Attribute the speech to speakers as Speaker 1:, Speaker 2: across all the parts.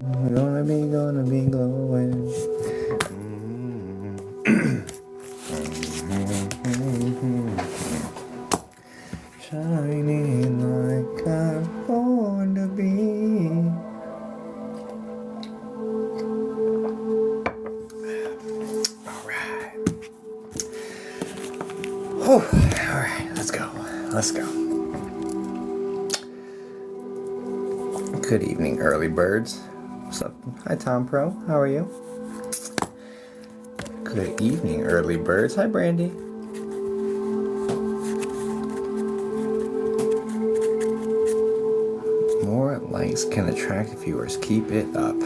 Speaker 1: Gonna be glowing. Shining like I'm born to be. Alright, let's go. Good evening, early birds. What's up? Hi, Tom Pro. How are you? Good evening, early birds. Hi, Brandy. More likes can attract viewers. Keep it up.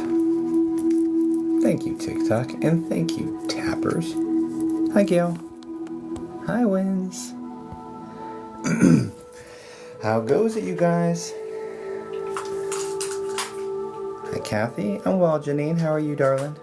Speaker 1: Thank you, TikTok, and thank you, Tappers. Hi, Gail. Hi, Wins. How goes it, you guys? Hi, Kathy. I'm well, Janine. How are you, darling?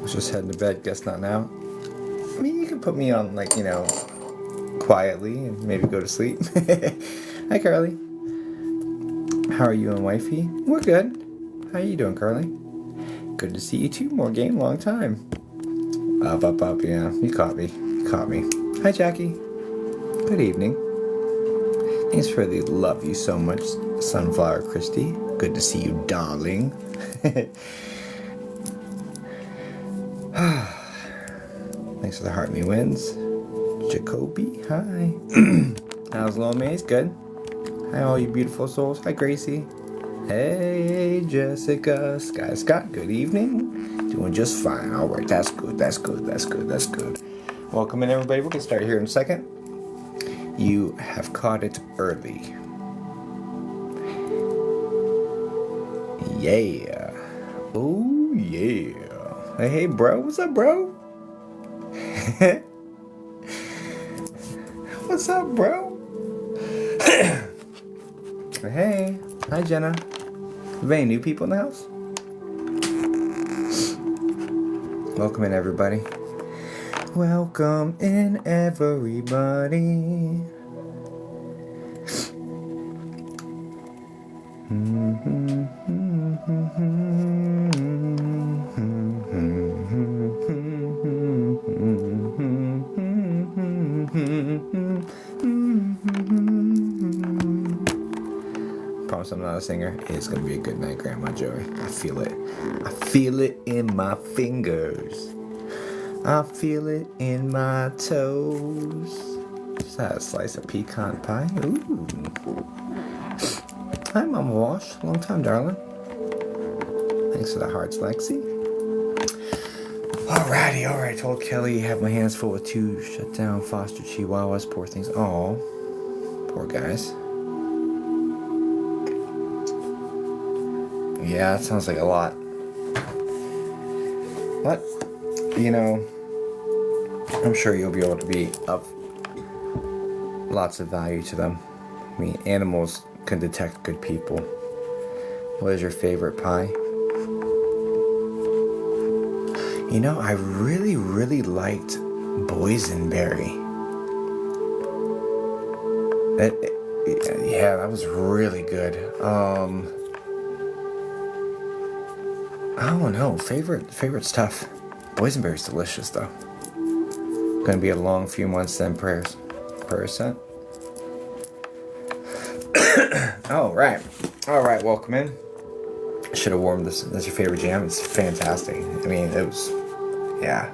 Speaker 1: Was just heading to bed. Guess not now. I mean, you can put me on, like, quietly and maybe go to sleep. Hi, Carly. How are you and wifey? We're good. How are you doing, Carly? Good to see you too. More game, long time. Up. Yeah, you caught me. Hi, Jackie. Good evening. Thanks for the love you so much, Sunflower Christy. Good to see you, darling. Thanks for the heart me wins. Jacoby, hi. How's Little Maze? Good. Hi, all you beautiful souls. Hi, Gracie. Hey, Jessica. Sky Scott, good evening. Doing just fine. All right, that's good. Welcome in, everybody. We're going to start here in a second. You have caught it early. Yeah. Oh, yeah. Hey, bro. What's up, bro? What's up, bro? Hey. Hi, Jenna. Have any new people in the house? Welcome in, everybody. Welcome in, everybody. Promise I'm not a singer. It's gonna be a good night, Grandma Joey. I feel it. I feel it in my fingers. I feel it in my toes. Just had a slice of pecan pie. Ooh. Hi, Mama Walsh. Long time, darling. Thanks for the hearts, Lexi. Alright. Told Kelly have my hands full with 2 shut down foster chihuahuas. Poor things. Oh, poor guys. Yeah, that sounds like a lot. But, I'm sure you'll be able to be of lots of value to them. I mean, animals can detect good people. What is your favorite pie? I really liked boysenberry. Yeah, that was really good. I don't know. Favorite's tough. Boysenberry's delicious, though. Gonna be a long few months then. Prayers sent. All right. Welcome in. Should have warmed this. That's your favorite jam. It's fantastic. I mean, it was. Yeah.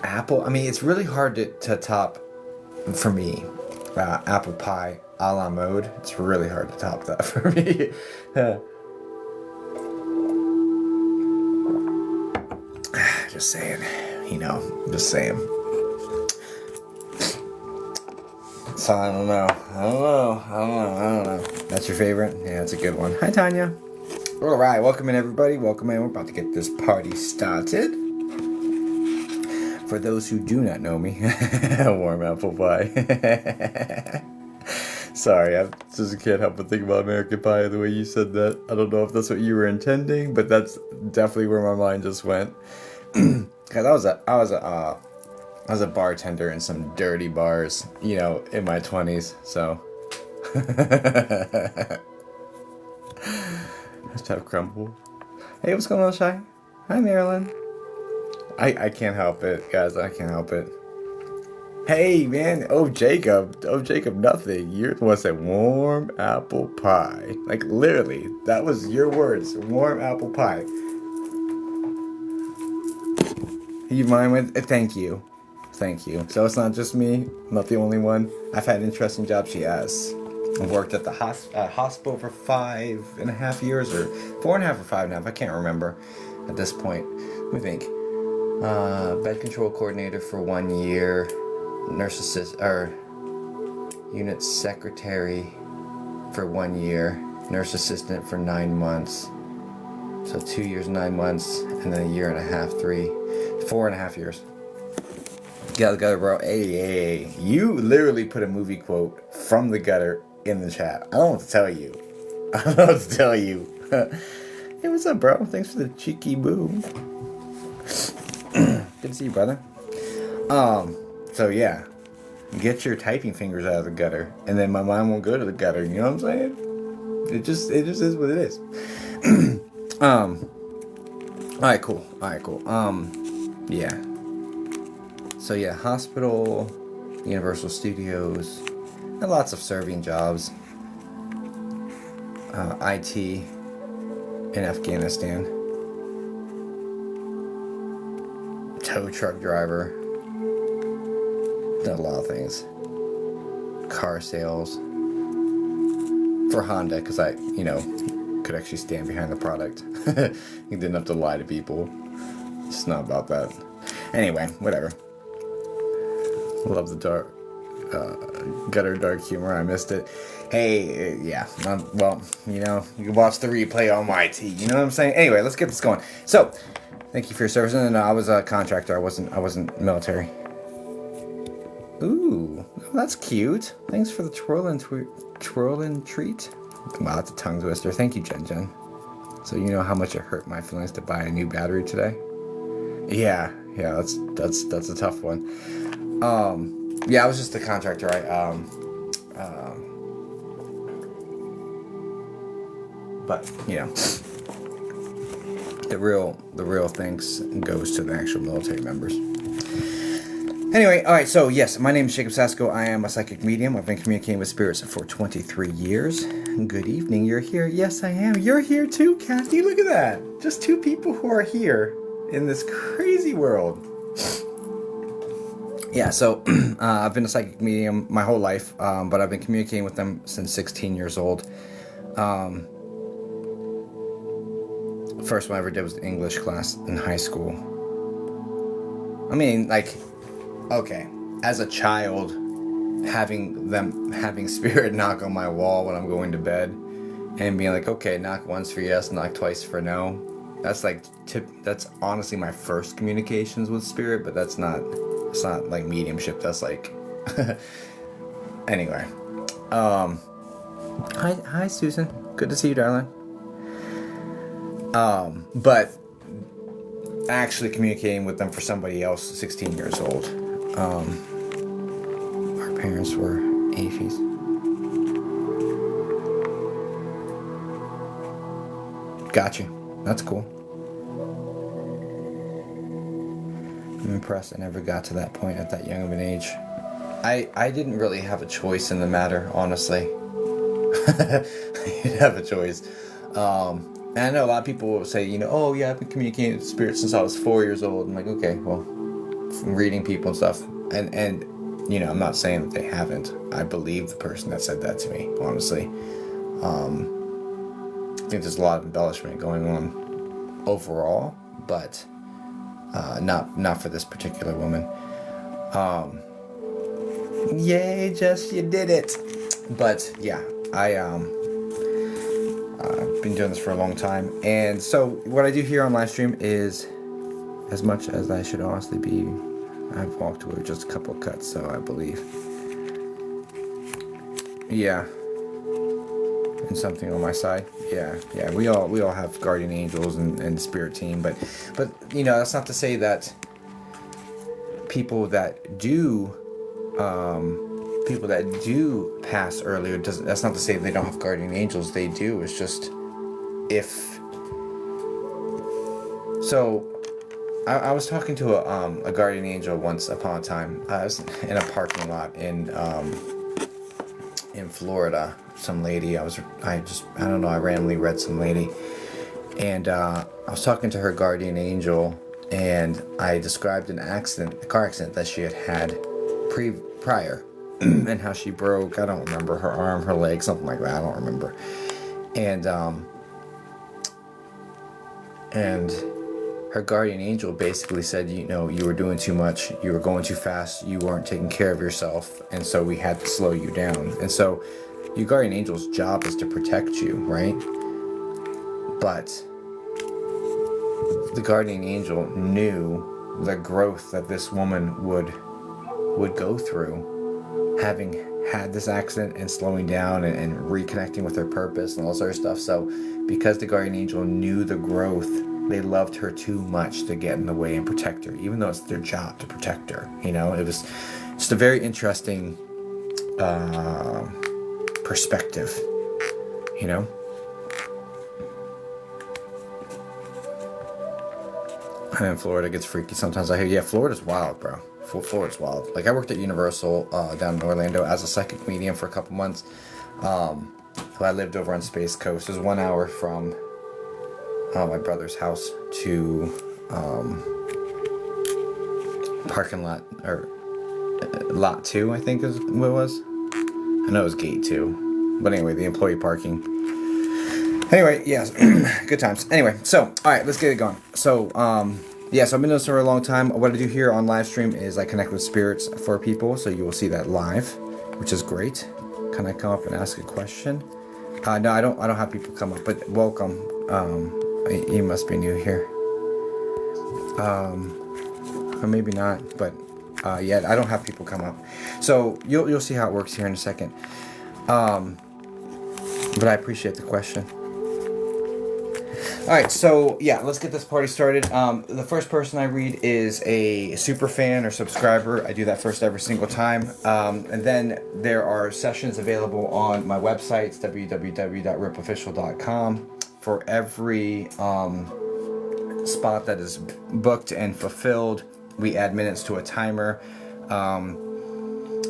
Speaker 1: Apple. I mean, it's really hard to top for me. Apple pie a la mode. It's really hard to top that for me. Just saying. Just saying. So I don't know. That's your favorite? Yeah, that's a good one. Hi, Tanya. All right, welcome in, everybody. Welcome in. We're about to get this party started. For those who do not know me, warm apple pie. Sorry, I just can't help but think about American Pie the way you said that. I don't know if that's what you were intending, but that's definitely where my mind just went. Because I was a bartender in some dirty bars, you know, in my 20s. So, let's have crumble. Hey, what's going on, Shy? Hi, Marilyn. I can't help it, guys. I can't help it. Hey, man. Oh, Jacob, nothing. You're the one that said warm apple pie. Like, literally, that was your words. Warm apple pie. You mind with it? Thank you. So it's not just me. I'm not the only one. I've had interesting jobs. She has. I worked at the hospital for 5.5 years, or 4.5 or 5.5. I can't remember at this point. Let me think. Bed control coordinator for 1 year. Nurse assistant or unit secretary for 1 year. Nurse assistant for 9 months. So 2 years, 9 months, and then 1.5 years, 4.5 years. Yeah, the gutter, bro. Hey. You literally put a movie quote from the gutter in the chat. I don't know what to tell you. Hey, what's up, bro? Thanks for the cheeky boo. Good to see you, brother. So yeah. Get your typing fingers out of the gutter, and then my mind won't go to the gutter. You know what I'm saying? It just is what it is. Alright, cool. Yeah. So yeah, hospital, Universal Studios, and lots of serving jobs. IT in Afghanistan. Tow truck driver. Done a lot of things. Car sales. For Honda, because I, could actually stand behind the product. You didn't have to lie to people. It's not about that. Anyway, whatever. Love the gutter dark humor. I missed it. Hey, yeah. Well, you can watch the replay on YT. You know what I'm saying? Anyway, let's get this going. So, thank you for your service. And I was a contractor. I wasn't military. Ooh, that's cute. Thanks for the twirl and treat. Wow, that's a tongue twister. Thank you, Jen. So you know how much it hurt my feelings to buy a new battery today? Yeah, that's a tough one. Yeah, I was just a contractor. But the real thanks goes to the actual military members. Anyway, alright, so yes, my name is Jacob Sasko. I am a psychic medium. I've been communicating with spirits for 23 years. Good evening, you're here. Yes, I am. You're here too, Kathy. Look at that. Just 2 people who are here in this crazy world. Yeah, so I've been a psychic medium my whole life, but I've been communicating with them since 16 years old. First one I ever did was the English class in high school. I mean, okay, as a child, having spirit knock on my wall when I'm going to bed, and being like, okay, knock once for yes, knock twice for no. That's that's honestly my first communications with spirit, but it's not like mediumship. That's like, anyway. Hi Susan, good to see you, darling. But actually communicating with them for somebody else, 16 years old. Our parents were AFIs. Got you. That's cool. I'm impressed I never got to that point at that young of an age. I didn't really have a choice in the matter, honestly. I didn't have a choice. And I know a lot of people will say, oh yeah, I've been communicating with spirits since I was 4 years old. I'm like, okay, well, from reading people and stuff. And I'm not saying that they haven't. I believe the person that said that to me, honestly. I think there's a lot of embellishment going on overall, but not for this particular woman. Yay, Jess, you did it. But yeah, I've been doing this for a long time, and so what I do here on live stream is, as much as I should honestly be I've walked away with just a couple of cuts, so I believe. Yeah. And something on my side. Yeah. We all have guardian angels and spirit team, but you know, that's not to say that people that do pass earlier, that's not to say they don't have guardian angels. They do. It's just if so. I was talking to a guardian angel once upon a time. I was in a parking lot in Florida. Some lady. I don't know. I randomly read some lady, and I was talking to her guardian angel, and I described a car accident that she had prior, and how she broke. I don't remember, her arm, her leg, something like that. I don't remember, and her guardian angel basically said, you know, you were doing too much, you were going too fast, you weren't taking care of yourself, and so we had to slow you down. And so your guardian angel's job is to protect you, right? But the guardian angel knew the growth that this woman would go through, having had this accident and slowing down and reconnecting with her purpose and all this other stuff. So because the guardian angel knew the growth, they loved her too much to get in the way and protect her, even though it's their job to protect her. You know, it was just a very interesting perspective, you know. I'm in Florida, it gets freaky sometimes. I hear, yeah, Florida's wild, bro. Florida's wild. Like, I worked at Universal down in Orlando as a psychic medium for a couple months. I lived over on Space Coast. It was 1 hour from my brother's house to parking lot, or lot 2, I think is what it was. I know it was gate 2, but anyway, the employee parking. Anyway, yes, good times. Anyway, so all right, let's get it going. So yeah, so I've been doing this for a long time. What I do here on live stream is I connect with spirits for people, so you will see that live, which is great. Can I come up and ask a question? No, I don't have people come up, but welcome. You must be new here, or maybe not, but yeah, I don't have people come up, so you'll see how it works here in a second. But I appreciate the question. All right, so yeah, let's get this party started. The first person I read is a super fan or subscriber. I do that first every single time. And then there are sessions available on my website, www.ripofficial.com. For every spot that is booked and fulfilled, we add minutes to a timer. And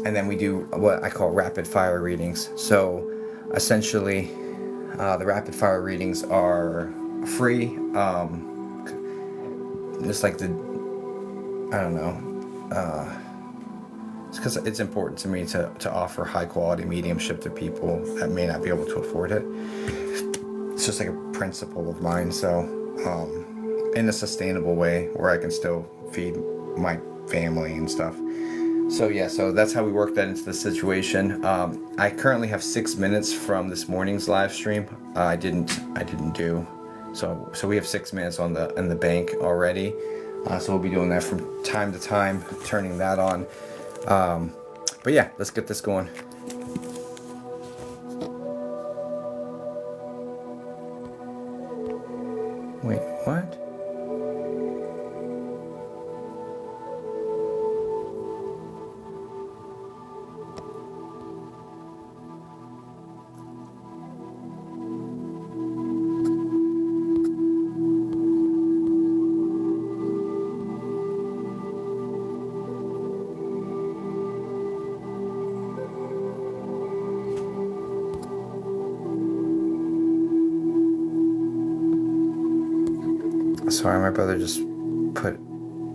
Speaker 1: then we do what I call rapid fire readings. So essentially, the rapid fire readings are free, just like it's because it's important to me to offer high quality mediumship to people that may not be able to afford it. It's just like a principle of mine. So in a sustainable way where I can still feed my family and stuff. So yeah, so that's how we work that into the situation. I currently have 6 minutes from this morning's live stream. I didn't do. So we have 6 minutes in the bank already. So we'll be doing that from time to time, turning that on. But yeah, let's get this going. Wait, what? Sorry, my brother just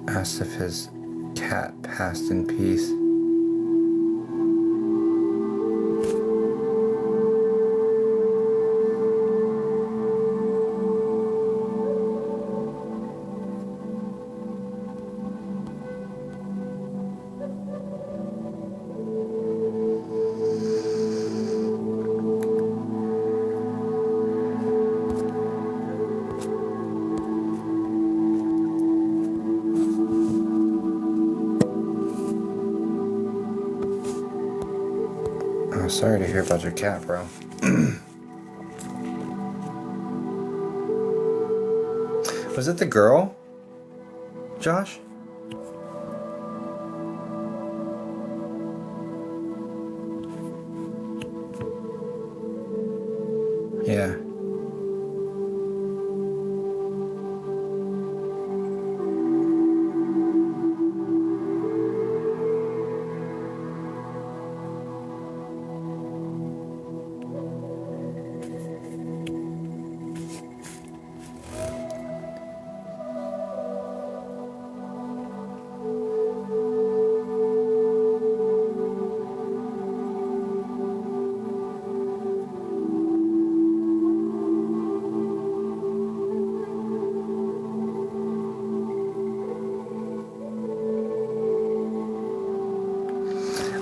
Speaker 1: asked if his cat passed in peace. Oh, sorry to hear about your cat, bro. Was it the girl, Josh? Yeah.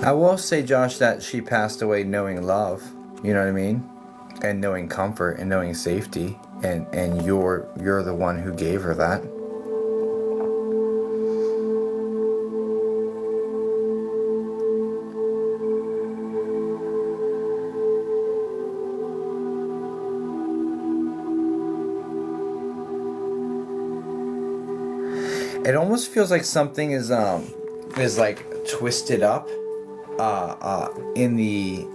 Speaker 1: I will say, Josh, that she passed away knowing love. You know what I mean? And knowing comfort and knowing safety. And you're the one who gave her that. It almost feels like something is like twisted up in the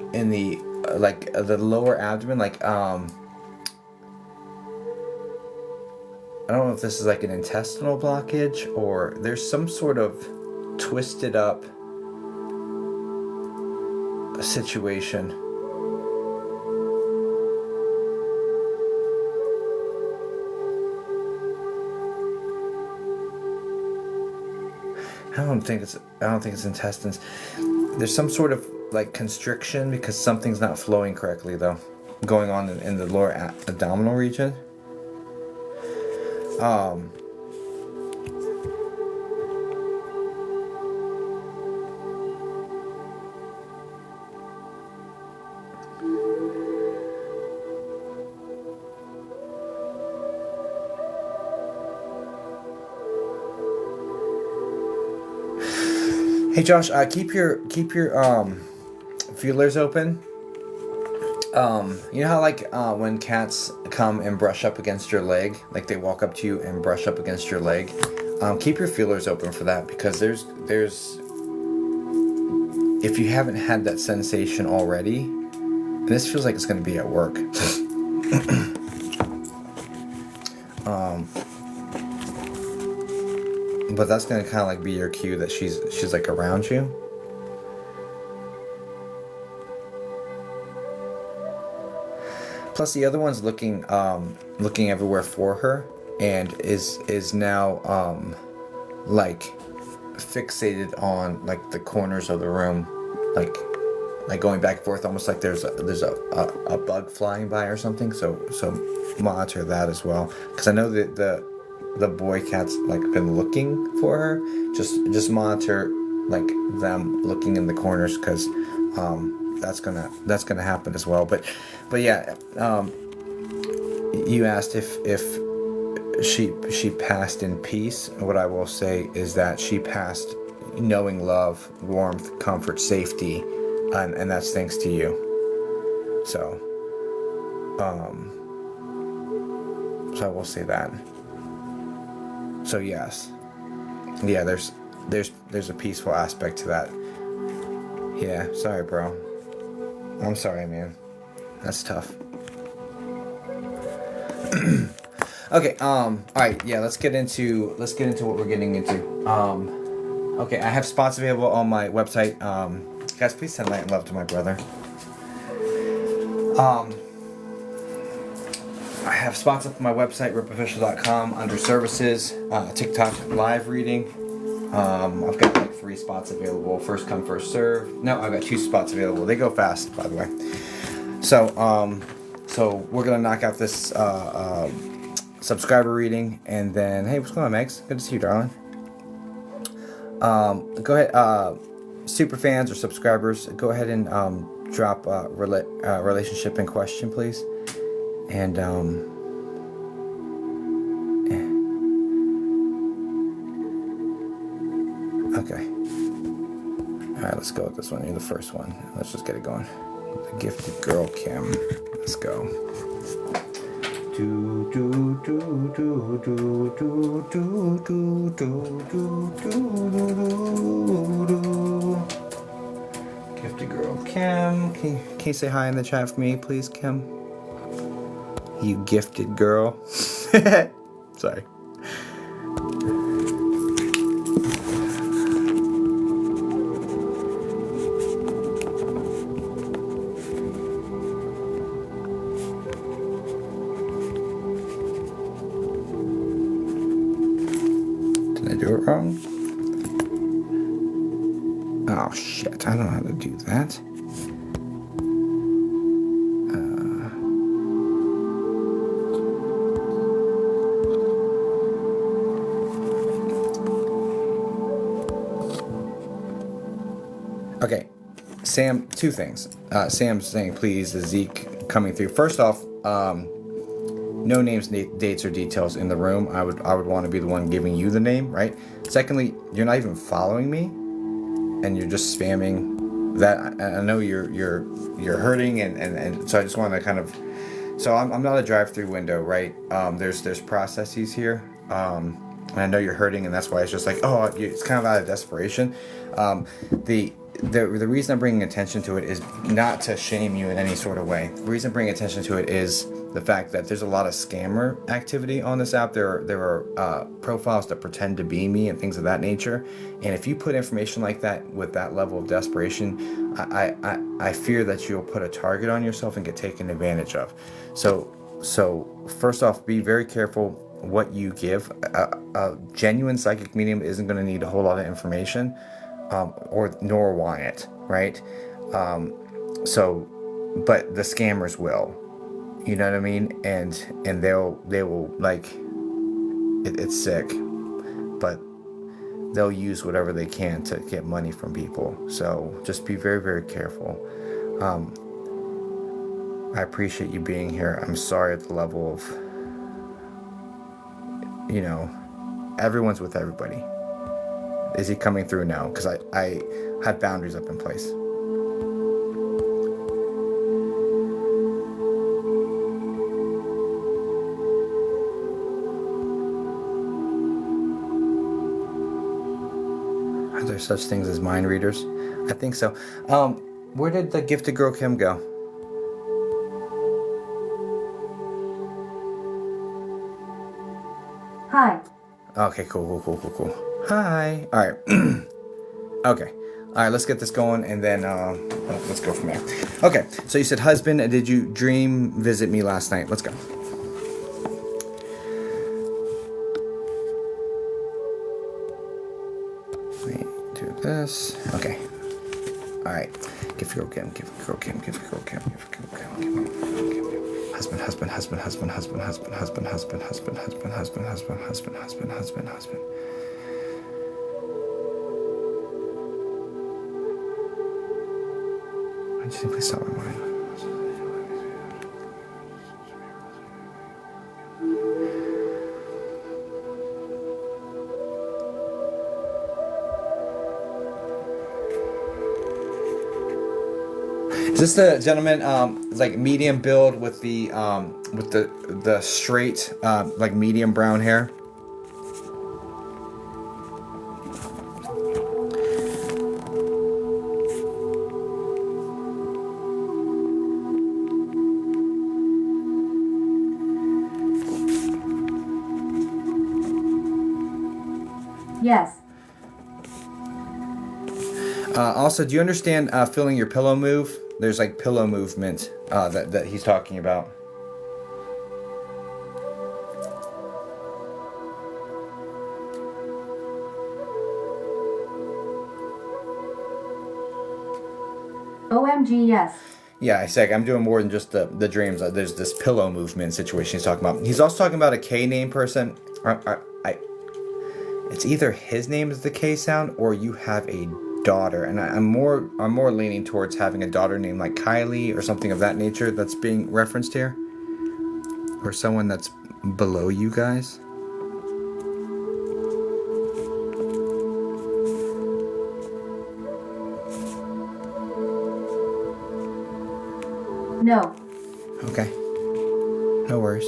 Speaker 1: like the lower abdomen, like I don't know if this is like an intestinal blockage or there's some sort of twisted up situation. I don't think it's intestines. There's some sort of like constriction because something's not flowing correctly though, going on in the lower abdominal region. Hey Josh, keep your feelers open. You know how like when cats come and brush up against your leg, like they walk up to you and brush up against your leg. Keep your feelers open for that because there's if you haven't had that sensation already, and this feels like it's going to be at work. But that's going to kind of like be your cue that she's like around you. Plus the other one's looking everywhere for her and is now like fixated on like the corners of the room, like going back and forth, almost like there's a bug flying by or something. So monitor that as well, because I know that the boy cat's like been looking for her. Just monitor like them looking in the corners, because that's gonna happen as well. But yeah, you asked if she passed in peace. What I will say is that she passed knowing love, warmth, comfort, safety, and that's thanks to you. So I will say that. So yes, yeah, there's a peaceful aspect to that. Yeah, sorry, bro. I'm sorry, man. That's tough. Okay, all right, yeah, let's get into what we're getting into. Okay, I have spots available on my website. Guys, please send light and love to my brother. I have spots up on my website, ripofficial.com, under services, TikTok live reading. I've got like 3 spots available. First come, first serve. No, I've got 2 spots available. They go fast, by the way. So we're gonna knock out this subscriber reading, and then hey, what's going on, Megs? Good to see you, darling. Go ahead, super fans or subscribers, go ahead and drop relationship in question, please. And okay. All right, let's go with this one. You're the first one. Let's just get it going. The gifted girl, Kim. Let's go. Do do do do do do do do do do do. Gifted girl, Kim. Can you say hi in the chat for me, please, Kim? You gifted girl. Sorry. Did I do it wrong? Oh shit, I don't know how to do that. Okay, Sam, two things. Sam's saying, please, is Zeke coming through? First off, no names, dates, or details in the room. I would want to be the one giving you the name, right? Secondly, you're not even following me, and you're just spamming that. I know you're hurting, and so I just want to kind of. So I'm not a drive-through window, right? There's processes here. And I know you're hurting, and that's why it's just like, oh, it's kind of out of desperation. The reason I'm bringing attention to it is not to shame you in any sort of way. The reason I'm bringing attention to it is the fact that there's a lot of scammer activity on this app. There are profiles that pretend to be me and things of that nature. And if you put information like that with that level of desperation, I fear that you'll put a target on yourself and get taken advantage of. So first off, be very careful what you give. A genuine psychic medium isn't going to need a whole lot of information. Nor want it, right? But the scammers will, you know what I mean? And they will like, it's sick, but they'll use whatever they can to get money from people. So just be very, very careful. I appreciate you being here. I'm sorry at the level of, everyone's with everybody. Is he coming through now? Because I have boundaries up in place. Are there such things as mind readers? I think so. Where did the gifted girl Kim go?
Speaker 2: Hi.
Speaker 1: Okay, cool. Hi. All right. Okay. All right, let's get this going, and then let's go from there. Okay, so you said, husband, did you dream visit me last night? Let's go. Let me do this. Okay. All right. Give girl Kim. Husband. Just simply stop my mind. Is this the gentleman, like medium build with the straight, like medium brown hair?
Speaker 2: Yes.
Speaker 1: Also, do you understand feeling your pillow move? There's like pillow movement that he's talking about.
Speaker 2: OMG, yes.
Speaker 1: Yeah, I said I'm doing more than just the dreams. There's this pillow movement situation he's talking about. He's also talking about a K name person. It's either his name is the K sound or you have a daughter, and I'm more leaning towards having a daughter named like Kylie or something of that nature that's being referenced here, or someone that's below you guys.
Speaker 2: No.
Speaker 1: Okay. No worries.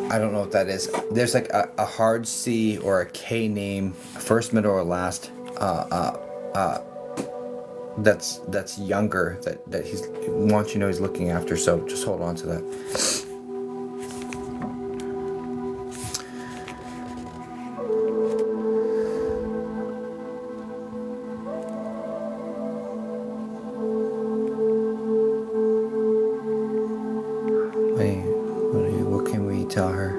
Speaker 1: I don't know what that is. There's like a hard C or a K name, first, middle, or last. That's younger. That he's wants you to know he's looking after. So just hold on to that. What can we tell her?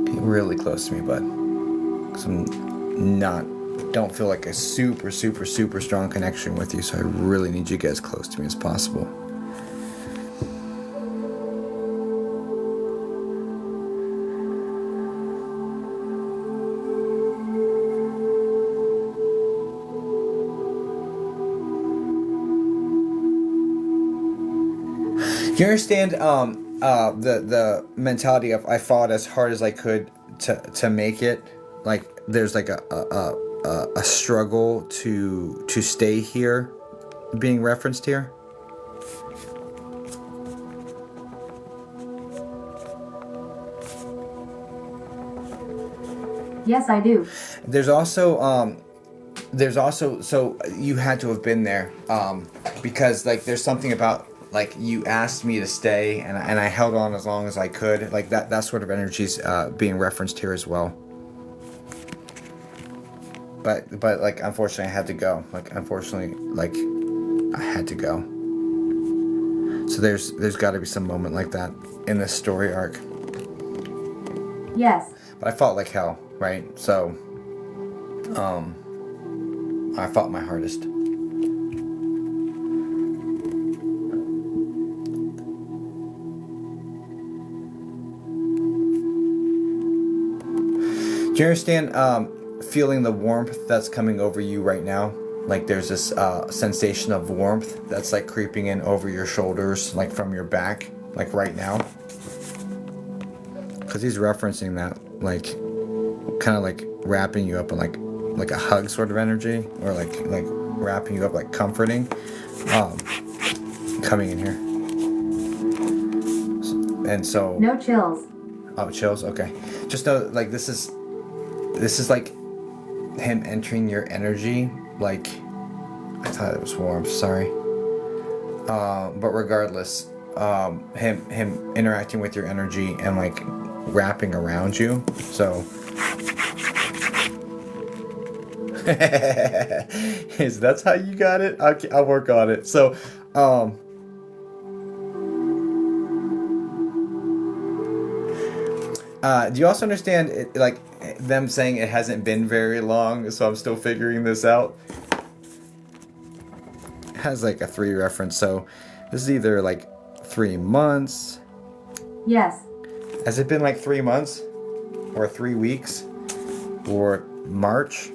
Speaker 1: Get really close to me, bud. 'Cause don't feel like a super strong connection with you, so I really need you to get as close to me as possible. Do you understand the mentality of I fought as hard as I could to make it? Like there's like a struggle to stay here being referenced here.
Speaker 2: Yes, I do.
Speaker 1: There's also so you had to have been there because like there's something about like you asked me to stay and I held on as long as I could, like that sort of energy's being referenced here as well. But like unfortunately I had to go. Like unfortunately like I had to go. So there's got to be some moment like that in this story arc.
Speaker 2: Yes.
Speaker 1: But I fought like hell, right? So I fought my hardest. Do you understand feeling the warmth that's coming over you right now? Like there's this sensation of warmth that's like creeping in over your shoulders, like from your back, like right now. Because he's referencing that, like kind of like wrapping you up in like a hug sort of energy, or like wrapping you up, like comforting, coming in here. And so
Speaker 2: no chills.
Speaker 1: Oh, chills. Okay, just know like this is like him entering your energy. Like I thought it was warmth. Sorry. But regardless, him interacting with your energy and like wrapping around you. So is that's how you got it? I'll work on it. So do you also understand it, like them saying it hasn't been very long, so I'm still figuring this out? It has like a 3 reference, so this is either like 3 months.
Speaker 2: Yes.
Speaker 1: Has it been like 3 months? Or 3 weeks? Or March?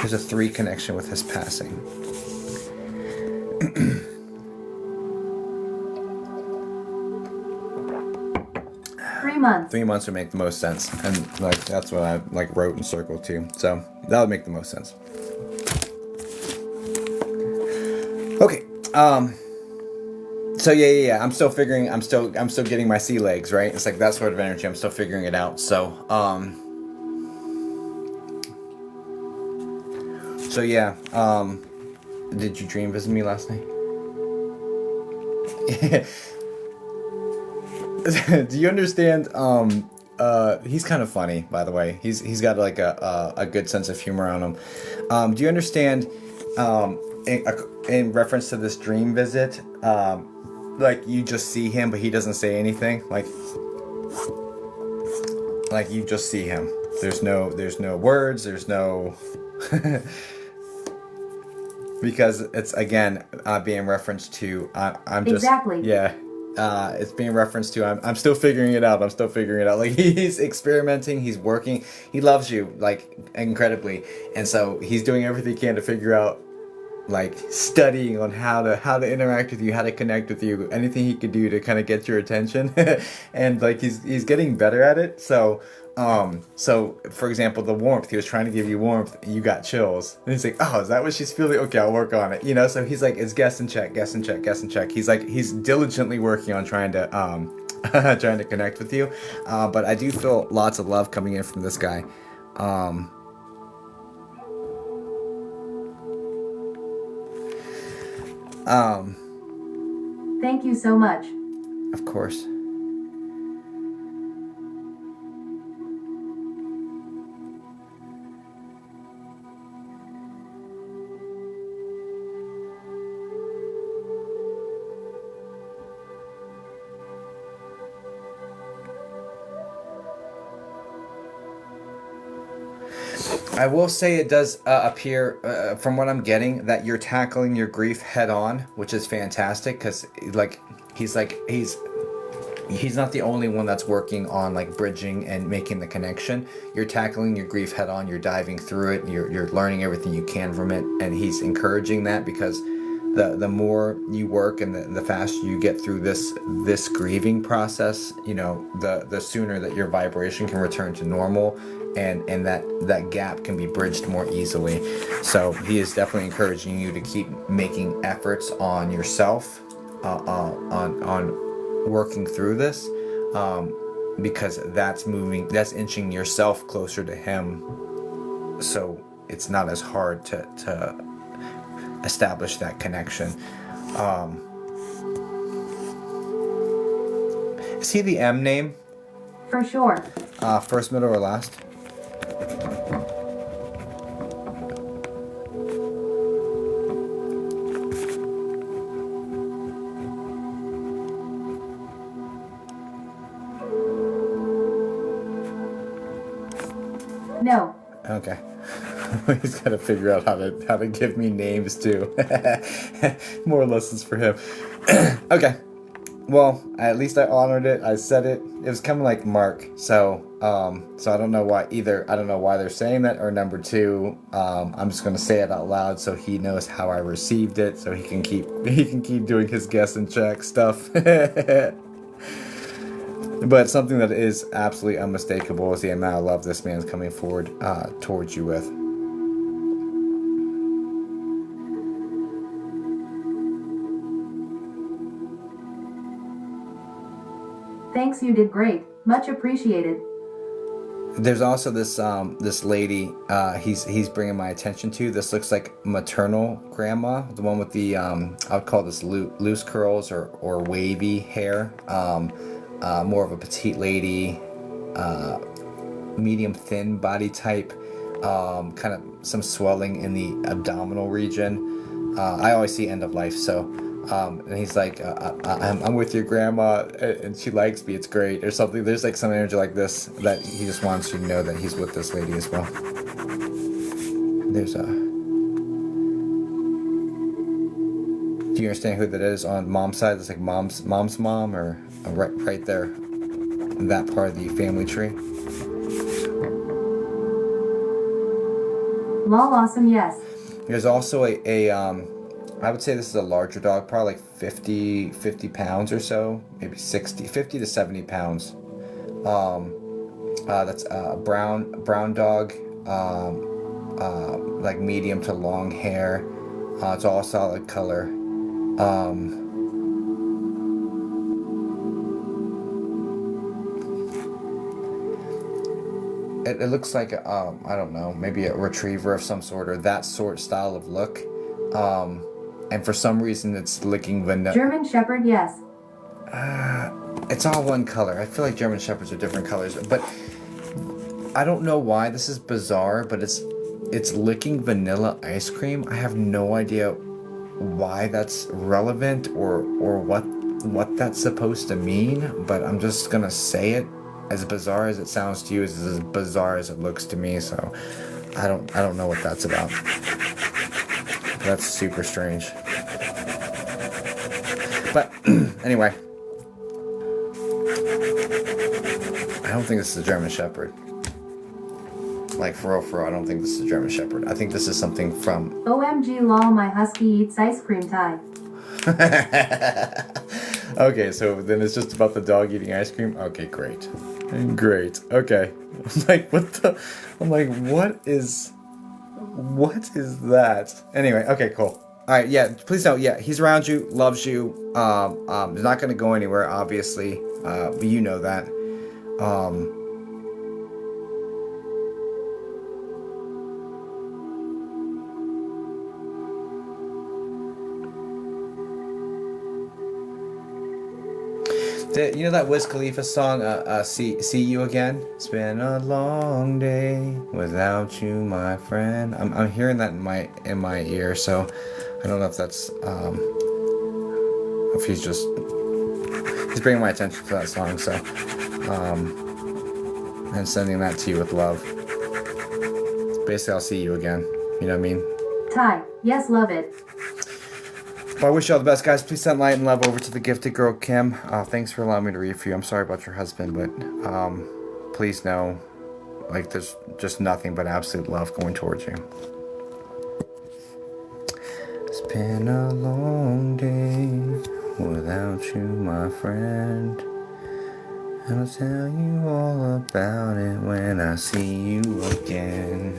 Speaker 1: There's a 3 connection with his passing.
Speaker 2: 3 months.
Speaker 1: 3 months would make the most sense, and like that's what I like wrote and circled too. So that would make the most sense. Okay. So yeah. I'm still figuring. I'm still getting my sea legs, right? It's like that sort of energy. I'm still figuring it out. So So yeah. Did you dream visit me last night? Do you understand? He's kind of funny, by the way. He's got like a good sense of humor on him. Do you understand? In reference to this dream visit, like you just see him, but he doesn't say anything. Like you just see him. There's no words. There's no. Because it's again being referenced to I'm just
Speaker 2: exactly.
Speaker 1: Yeah. It's being referenced to I'm still figuring it out. Like he's experimenting, he's working, he loves you like incredibly, and so he's doing everything he can to figure out like studying on how to interact with you, how to connect with you, anything he could do to kind of get your attention. And like he's getting better at it. So for example, the warmth, he was trying to give you warmth, you got chills. And he's like, oh, is that what she's feeling? Okay, I'll work on it. You know, so he's like, it's guess and check, guess and check, guess and check. He's diligently working on trying to trying to connect with you. But I do feel lots of love coming in from this guy.
Speaker 2: Thank you so much.
Speaker 1: Of course. I will say it does appear, from what I'm getting, that you're tackling your grief head on, which is fantastic because, he's not the only one that's working on like bridging and making the connection. You're tackling your grief head on. You're diving through it. You're learning everything you can from it, and he's encouraging that because the more you work and the faster you get through this grieving process, the sooner that your vibration can return to normal. And that gap can be bridged more easily. So he is definitely encouraging you to keep making efforts on yourself, on working through this, because that's inching yourself closer to him. So it's not as hard to establish that connection. Is he the M name?
Speaker 2: For sure.
Speaker 1: First, middle, or last?
Speaker 2: No.
Speaker 1: Okay. He's got to figure out how to give me names too. More lessons for him. Okay. Well, at least I honored it. I said it. It was coming like Mark. So I don't know why either. I don't know why they're saying that, or number two, I'm just gonna say it out loud so he knows how I received it, so he can keep doing his guess and check stuff. But something that is absolutely unmistakable is the amount of love this man's coming forward towards you with.
Speaker 2: Thanks, you did great. Much appreciated.
Speaker 1: There's also this lady he's bringing my attention to. This looks like maternal grandma, the one with the I would call this loose curls or wavy hair. More of a petite lady, medium thin body type, kind of some swelling in the abdominal region. I always see end of life, so and he's like, I'm with your grandma and she likes me, it's great, or something. There's like some energy like this that he just wants you to know that he's with this lady as well. There's do you understand who that is on mom's side? It's like mom's mom, or right there, that part of the family tree.
Speaker 2: Lol, awesome, yes.
Speaker 1: There's also a I would say this is a larger dog, probably like 50 pounds or so, maybe 50 to 70 pounds. That's a brown dog, like medium to long hair. It's all solid color. It looks like I don't know, maybe a retriever of some sort, or that style of look. And for some reason it's licking vanilla.
Speaker 2: German Shepherd, yes.
Speaker 1: It's all one color. I feel like German Shepherds are different colors, but I don't know why. This is bizarre, but it's licking vanilla ice cream. I have no idea why that's relevant or what that's supposed to mean, but I'm just gonna say it. As bizarre as it sounds to you, is as bizarre as it looks to me. So I don't know what that's about. That's super strange. But anyway, I don't think this is a German Shepherd. Like, for real, I don't think this is a German Shepherd. I think this is something from...
Speaker 2: OMG lol, my husky eats ice cream tie.
Speaker 1: Okay, so then it's just about the dog eating ice cream? Okay, great. Great. Okay. I'm like, what the... I'm like, what is that? Anyway, okay, cool. Alright, yeah, please don't. Yeah, he's around you, loves you. He's not going to go anywhere, obviously. But you know that. You know that Wiz Khalifa song, See You Again? It's been a long day without you, my friend. I'm hearing that in my ear, so I don't know if that's if he's bringing my attention to that song, so and sending that to you with love. Basically, I'll see you again. You know what I mean?
Speaker 2: Tie. Yes, love it.
Speaker 1: Well, I wish you all the best, guys. Please send light and love over to the gifted girl, Kim. Thanks for allowing me to read for you. I'm sorry about your husband, but please know, like, there's just nothing but absolute love going towards you. It's been a long day without you, my friend. I'll tell you all about it when I see you again.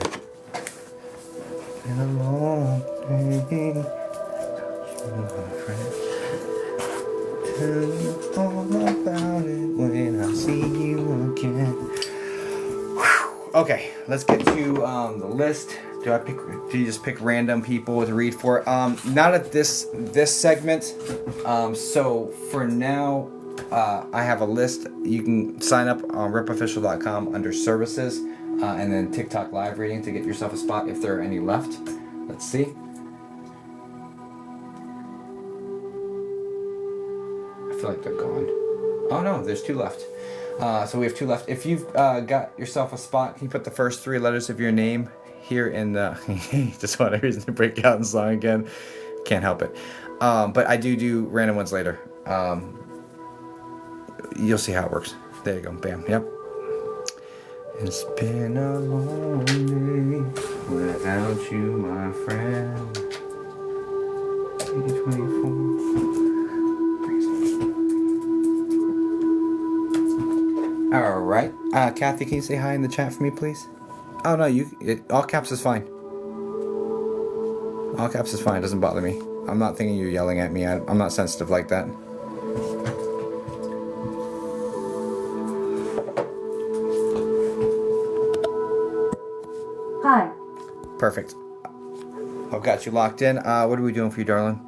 Speaker 1: It's been a long day. My friend, tell you all about it when I see you again. Whew. Okay, let's get to the list. Do you just pick random people to read for? Not at this segment. So for now, I have a list. You can sign up on ripofficial.com under services, and then TikTok live reading to get yourself a spot if there are any left. Let's see. I feel like they're gone. Oh no, there's 2 left. So we have 2 left. If you've got yourself a spot, can you put the first 3 letters of your name here in the... Just want a reason to break out in song again. Can't help it. But I do random ones later. You'll see how it works. There you go. Bam. Yep. It's been a long day without you, my friend. 2024. All right, Kathy, can you say hi in the chat for me, please? Oh no, all caps is fine. All caps is fine. It doesn't bother me. I'm not thinking you're yelling at me. I'm not sensitive like that.
Speaker 2: Hi.
Speaker 1: Perfect. I've got you locked in. What are we doing for you, darling?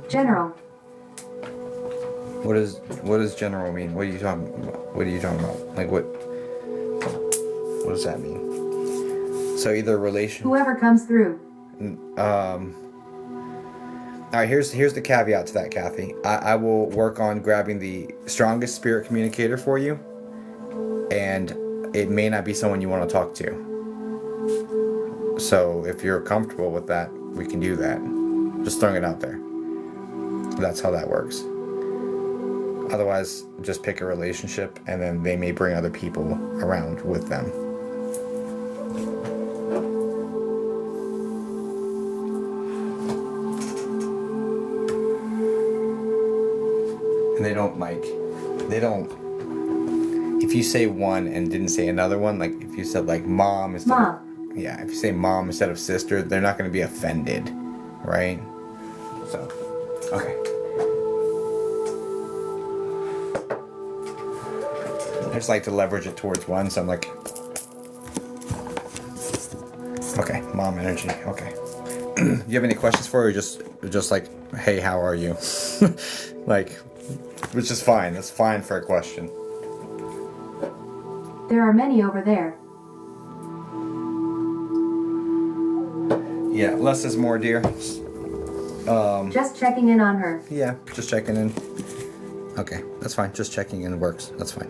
Speaker 2: General.
Speaker 1: What does general mean? What are you talking about? Like what does that mean? So either relation.
Speaker 2: Whoever comes through.
Speaker 1: All right, here's the caveat to that, Kathy. I will work on grabbing the strongest spirit communicator for you, and it may not be someone you want to talk to. So if you're comfortable with that, we can do that. Just throwing it out there. That's how that works. Otherwise, just pick a relationship, and then they may bring other people around with them. And they don't, if you say one and didn't say another one, like if you said like mom instead of, yeah, if you say mom instead of sister, they're not going to be offended, right? So, okay. I just like to leverage it towards one, so I'm like, okay, mom energy, okay. Do you have any questions for her, or just like, hey, how are you? Like, which is fine. That's fine for a question.
Speaker 2: There are many over there.
Speaker 1: Yeah, less is more, dear.
Speaker 2: Just checking in on her.
Speaker 1: Yeah, just checking in. Okay, that's fine. Just checking in works. That's fine.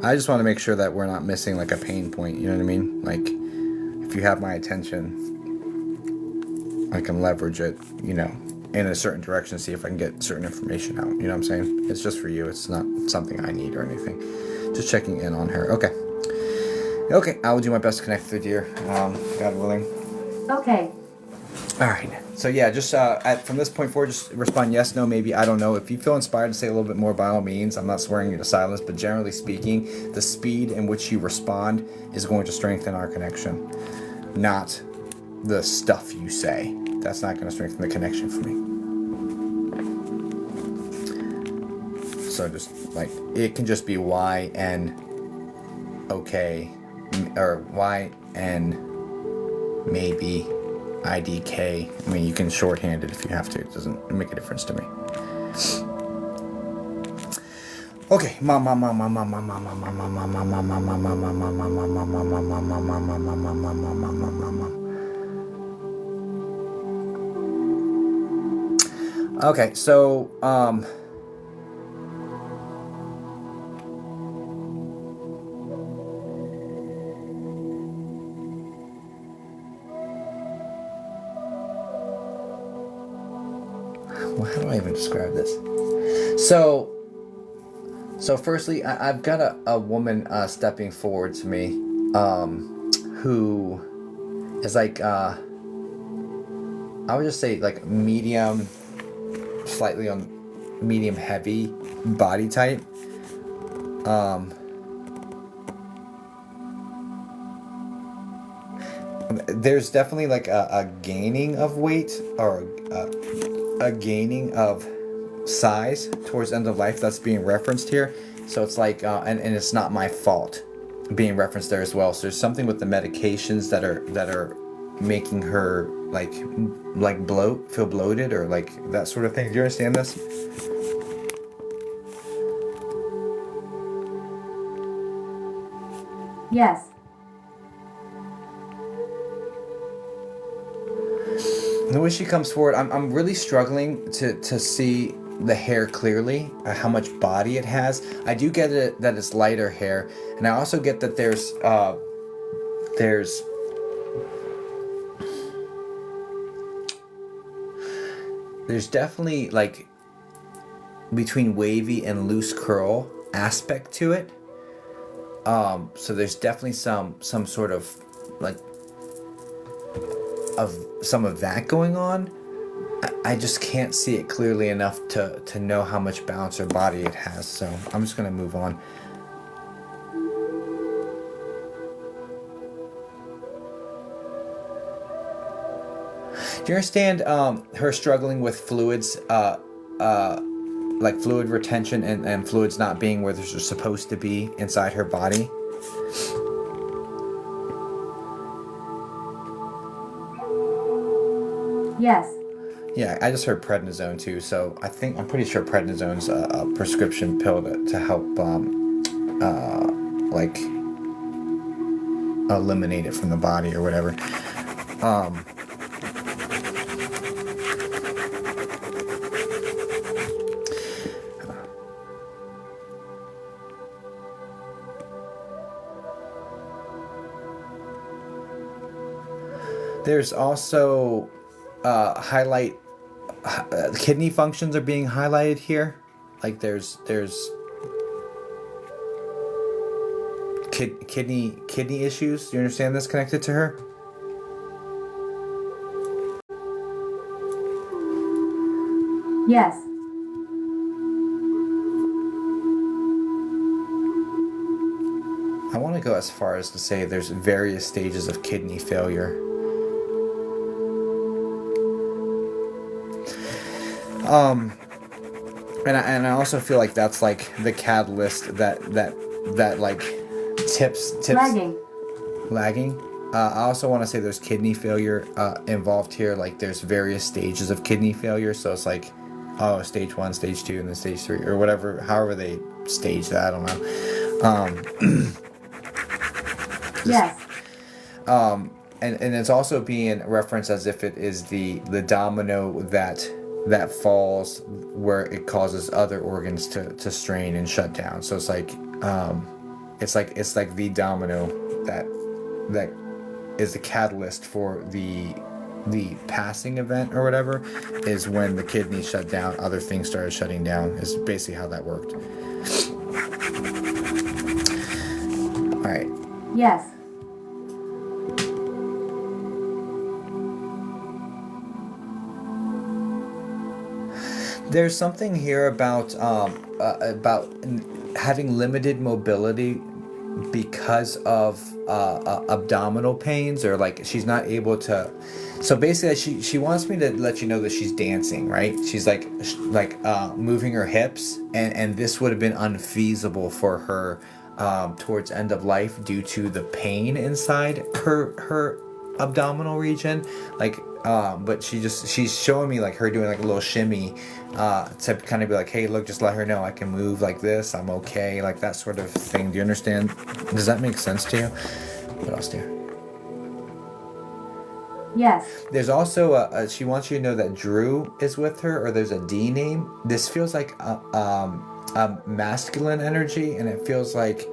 Speaker 1: I just want to make sure that we're not missing like a pain point. You know what I mean? Like, if you have my attention, I can leverage it, you know, in a certain direction, see if I can get certain information out. You know what I'm saying? It's just for you. It's not something I need or anything. Just checking in on her. Okay. Okay, I will do my best to connect with you, God willing.
Speaker 2: Okay.
Speaker 1: All right. So yeah, just from this point forward, just respond yes, no, maybe, I don't know. If you feel inspired to say a little bit more, by all means. I'm not swearing you to silence, but generally speaking, the speed in which you respond is going to strengthen our connection, not the stuff you say. That's not going to strengthen the connection for me. So just like, it can just be Y and okay, or Y and maybe, IDK. I mean, you can shorthand it if you have to. It doesn't make a difference to me. Okay. Okay, so well, how do I even describe this? So firstly, I've got a woman stepping forward to me, who is like, I would just say like medium, slightly on medium heavy body type. There's definitely like a gaining of weight, or a gaining of size towards the end of life that's being referenced here. So it's like, and it's not my fault being referenced there as well. So there's something with the medications that are making her like feel bloated, or like that sort of thing. Do you understand this?
Speaker 2: Yes.
Speaker 1: The way she comes forward, I'm really struggling to see the hair clearly, how much body it has. I do get it that it's lighter hair, and I also get that there's definitely like between wavy and loose curl aspect to it. So there's definitely some sort of like some of that going on. I just can't see it clearly enough to know how much balance or body it has. So I'm just gonna move on. Do you understand her struggling with fluids, like fluid retention and fluids not being where they're supposed to be inside her body?
Speaker 2: Yes.
Speaker 1: Yeah, I just heard prednisone too, so I'm pretty sure prednisone's a prescription pill to help like eliminate it from the body or whatever. There's also kidney functions are being highlighted here. Like there's kidney issues. Do you understand this connected to her?
Speaker 2: Yes.
Speaker 1: I want to go as far as to say there's various stages of kidney failure. And I also feel like that's like the catalyst that like tips lagging. I also want to say there's kidney failure involved here. Like there's various stages of kidney failure. So it's like, stage 1, stage 2, and then stage 3, or whatever, however they stage that. I don't know.
Speaker 2: Yes.
Speaker 1: And it's also being referenced as if it is the domino that falls where it causes other organs to strain and shut down. So it's like the domino that is the catalyst for the the passing event or whatever is when the kidney shut down, other things started shutting down, is basically how that worked. All right.
Speaker 2: Yes.
Speaker 1: There's something here about having limited mobility because of abdominal pains, or like she's not able to. So basically, she wants me to let you know that she's dancing, right? She's like moving her hips, and this would have been unfeasible for her towards end of life due to the pain inside her abdominal region, like. But she's showing me like her doing like a little shimmy to kind of be like, hey, look, just let her know I can move like this, I'm okay, like that sort of thing. Do you understand? Does that make sense to you? What else, dear?
Speaker 2: Yes.
Speaker 1: There's also she wants you to know that Drew is with her, or there's a D name. This feels like a masculine energy, and it feels like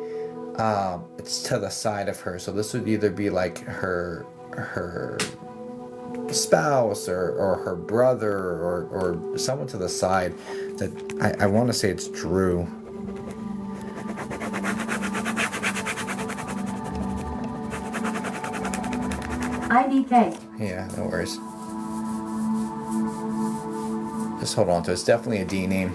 Speaker 1: it's to the side of her. So this would either be like her spouse or her brother or someone to the side. That I want to say it's Drew.
Speaker 2: IDK.
Speaker 1: Yeah, no worries. Just hold on to it. It's definitely a D name.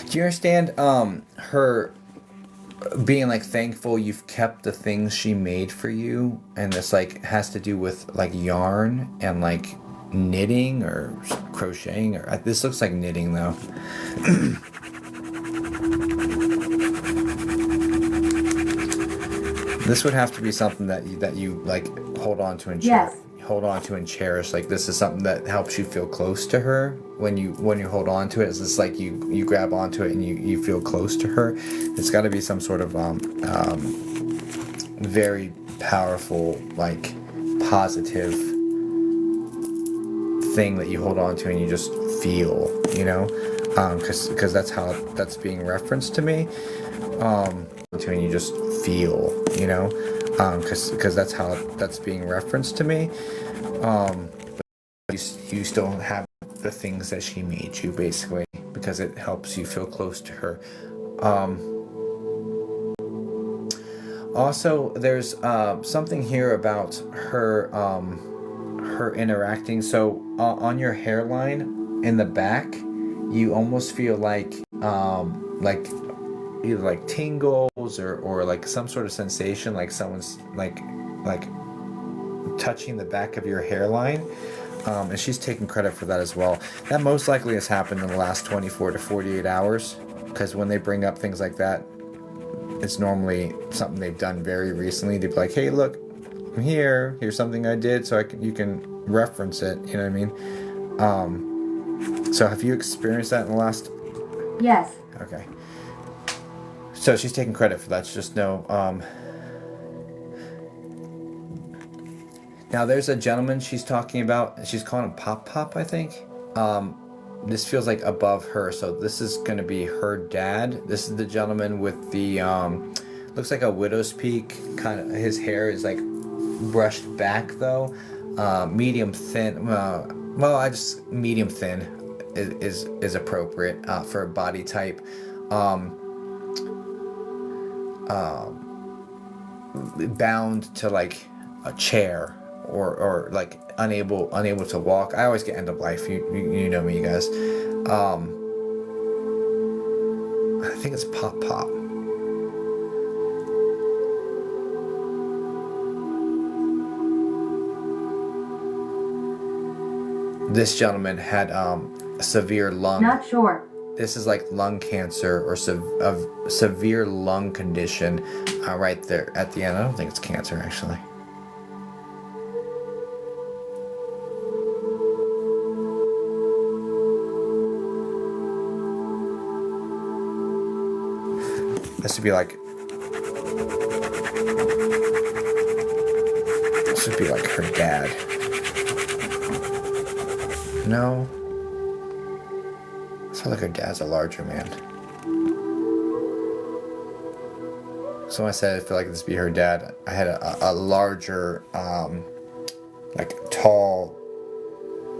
Speaker 1: Do you understand her being like thankful you've kept the things she made for you, and this like has to do with like yarn and like knitting or crocheting, or this looks like knitting though. This would have to be something that you like hold on to and cherish.
Speaker 2: Yes.
Speaker 1: Hold on to and cherish. Like this is something that helps you feel close to her. When you hold on to it, it's just like you grab onto it and you feel close to her. It's got to be some sort of very powerful, like positive thing that you hold on to and you just feel, you know, because that's how that's being referenced to me. And you just feel, you know, because that's how that's being referenced to me. You still have the things that she made you, basically, because it helps you feel close to her. Also, there's something here about her her interacting. So on your hairline in the back, you almost feel like either like tingles or like some sort of sensation, like someone's like touching the back of your hairline, and she's taking credit for that as well. That most likely has happened in the last 24 to 48 hours, because when they bring up things like that, it's normally something they've done very recently. They'd be like, hey, look, I'm here, here's something I did, so you can reference it, you know what I mean? So have you experienced that in the last?
Speaker 2: Yes.
Speaker 1: Okay. So she's taking credit for that. Just know. Now there's a gentleman she's talking about. She's calling him Pop, I think. This feels like above her. So this is going to be her dad. This is the gentleman with the, looks like a widow's peak. Kind of, his hair is like brushed back though. Medium thin. Medium thin is appropriate for a body type. Bound to like a chair or like unable to walk. I always get end of life. You know me, you guys. I think it's Pop. This gentleman had severe lung.
Speaker 2: Not sure.
Speaker 1: This is like lung cancer or severe lung condition right there at the end. I don't think it's cancer, actually. This would be like her dad. No. feel like her dad's a larger man. So when I said I feel like this would be her dad, I had a larger, like tall,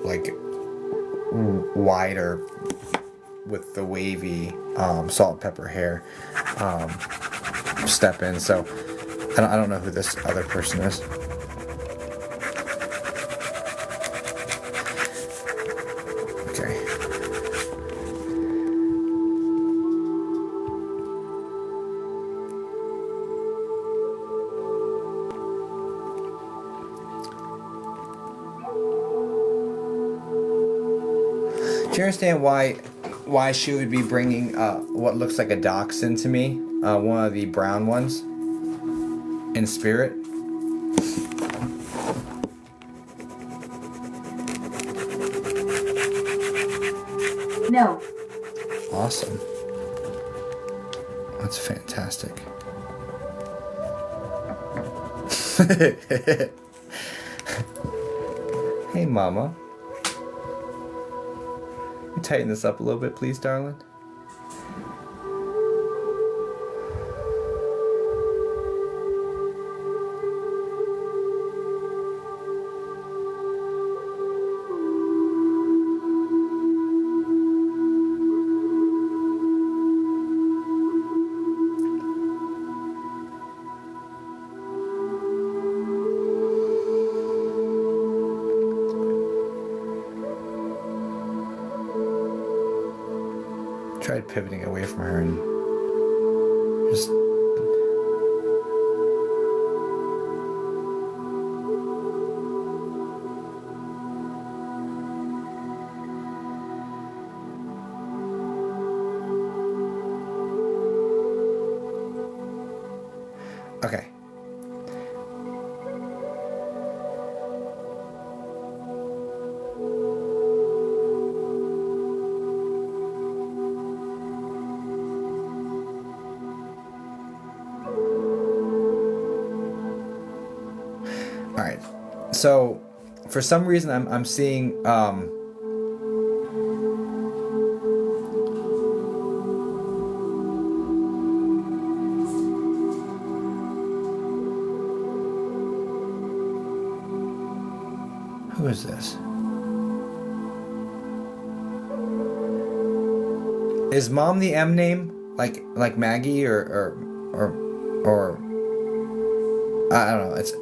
Speaker 1: like wider, with the wavy salt and pepper hair step in. So I don't know who this other person is. Okay. Do you understand why she would be bringing what looks like a dachshund to me? One of the brown ones in spirit.
Speaker 2: No.
Speaker 1: Awesome. That's fantastic. Hey, Mama. Tighten this up a little bit, please, darling. Tried pivoting away from her and just okay. All right. So, for some reason, I'm seeing who is this? Is Mom the M name like Maggie or I don't know. It's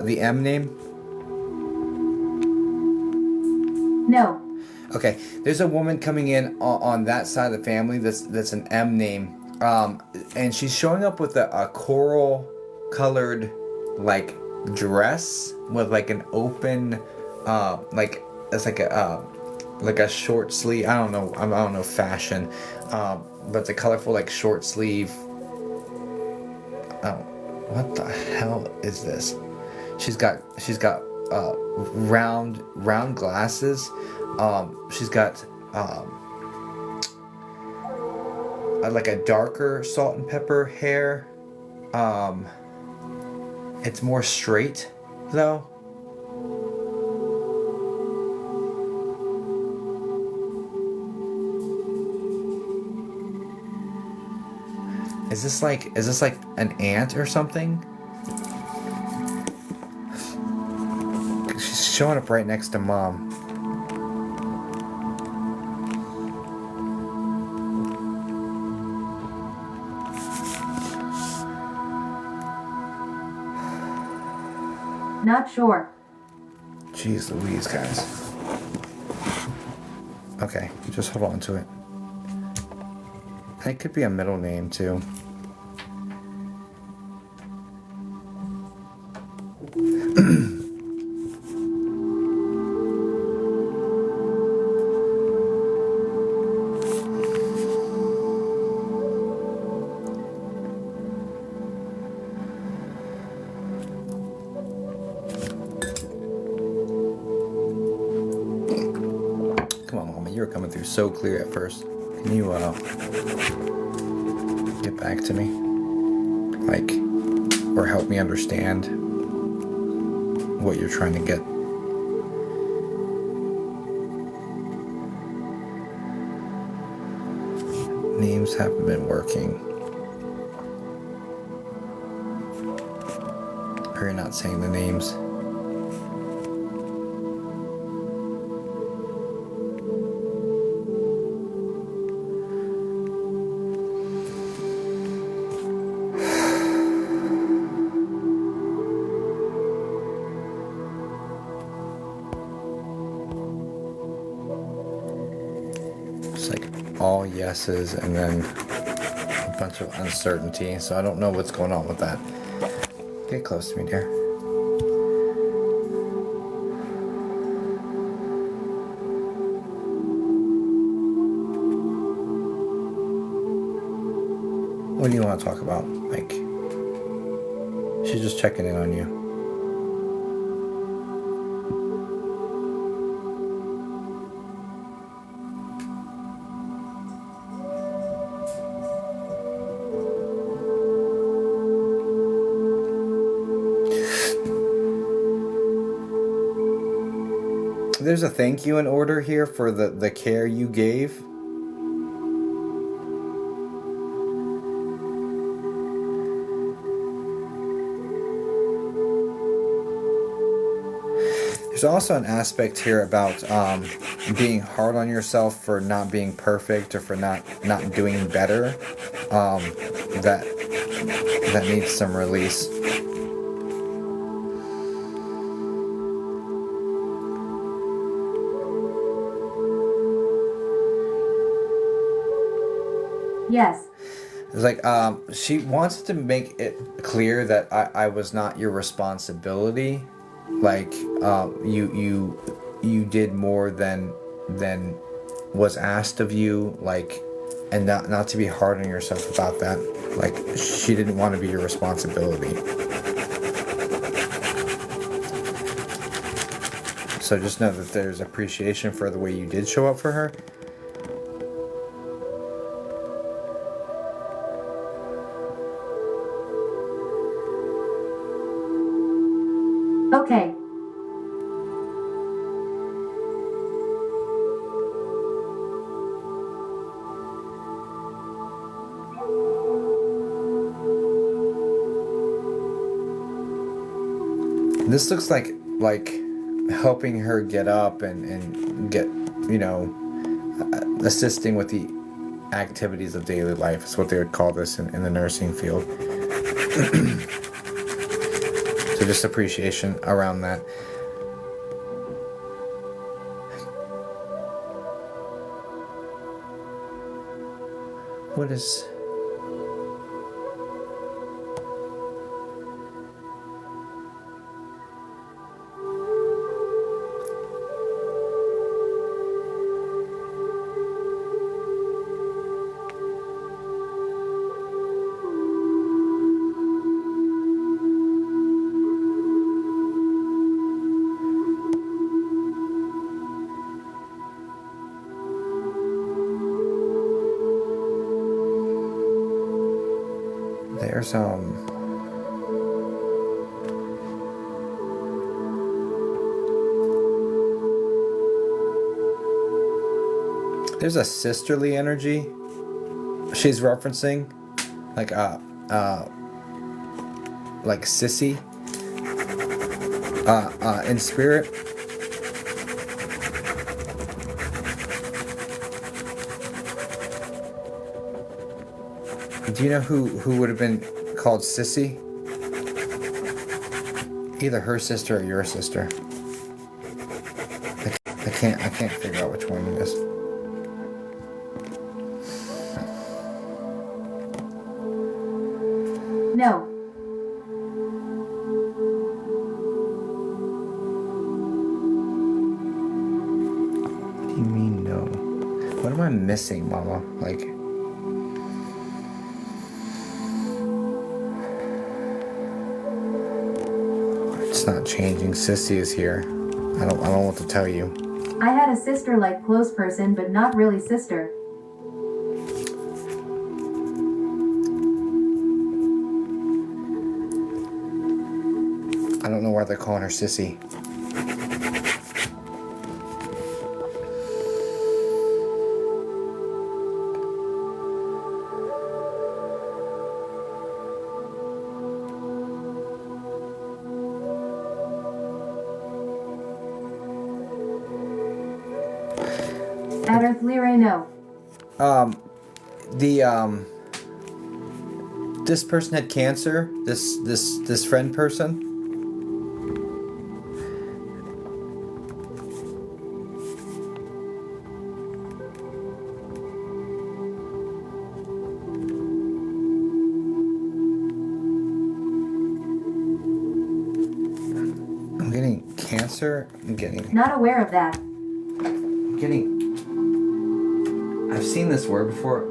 Speaker 1: the M name.
Speaker 2: No.
Speaker 1: Okay, there's a woman coming in on that side of the family that's an M name, and she's showing up with a coral colored like dress with like an open, like it's like a short sleeve. I don't know fashion, but it's a colorful like short sleeve. Oh, what the hell is this? She's got round glasses. She's got like a darker salt and pepper hair. It's more straight though. Is this like an aunt or something? She's showing up right next to Mom.
Speaker 2: Not sure.
Speaker 1: Jeez Louise, guys. Okay, just hold on to it. It could be a middle name too. Come on, Mama, you were coming through so clear at first. Can you get back to me? Like, or help me understand what you're trying to get. Names haven't been working. Or you're not saying the names. It's like all yeses and then a bunch of uncertainty. So I don't know what's going on with that. Get close to me, dear. What do you want to talk about? Like, she's just checking in on you. There's a thank you in order here for the care you gave. There's also an aspect here about being hard on yourself for not being perfect or for not doing better. That needs some release.
Speaker 2: Yes.
Speaker 1: It's like she wants to make it clear that I was not your responsibility. Like you did more than was asked of you. Like, and not to be hard on yourself about that. Like, she didn't want to be your responsibility. So just know that there's appreciation for the way you did show up for her.
Speaker 2: Okay.
Speaker 1: This looks like helping her get up and get, assisting with the activities of daily life is what they would call this in the nursing field. So just appreciation around that. What is... There's there's a sisterly energy she's referencing, like sissy in spirit. Do you know who would have been called Sissy? Either her sister or your sister. I can't figure out which one it is.
Speaker 2: No.
Speaker 1: What do you mean no? What am I missing, Mama? Like... It's not changing. Sissy is here. I don't know what to tell you.
Speaker 2: I had a sister like close person, but not really sister.
Speaker 1: I don't know why they're calling her Sissy.
Speaker 2: At Earth Lyre, no.
Speaker 1: This person had cancer. This friend person. I'm getting cancer. I'm getting.
Speaker 2: Not aware of that.
Speaker 1: I've seen this word before.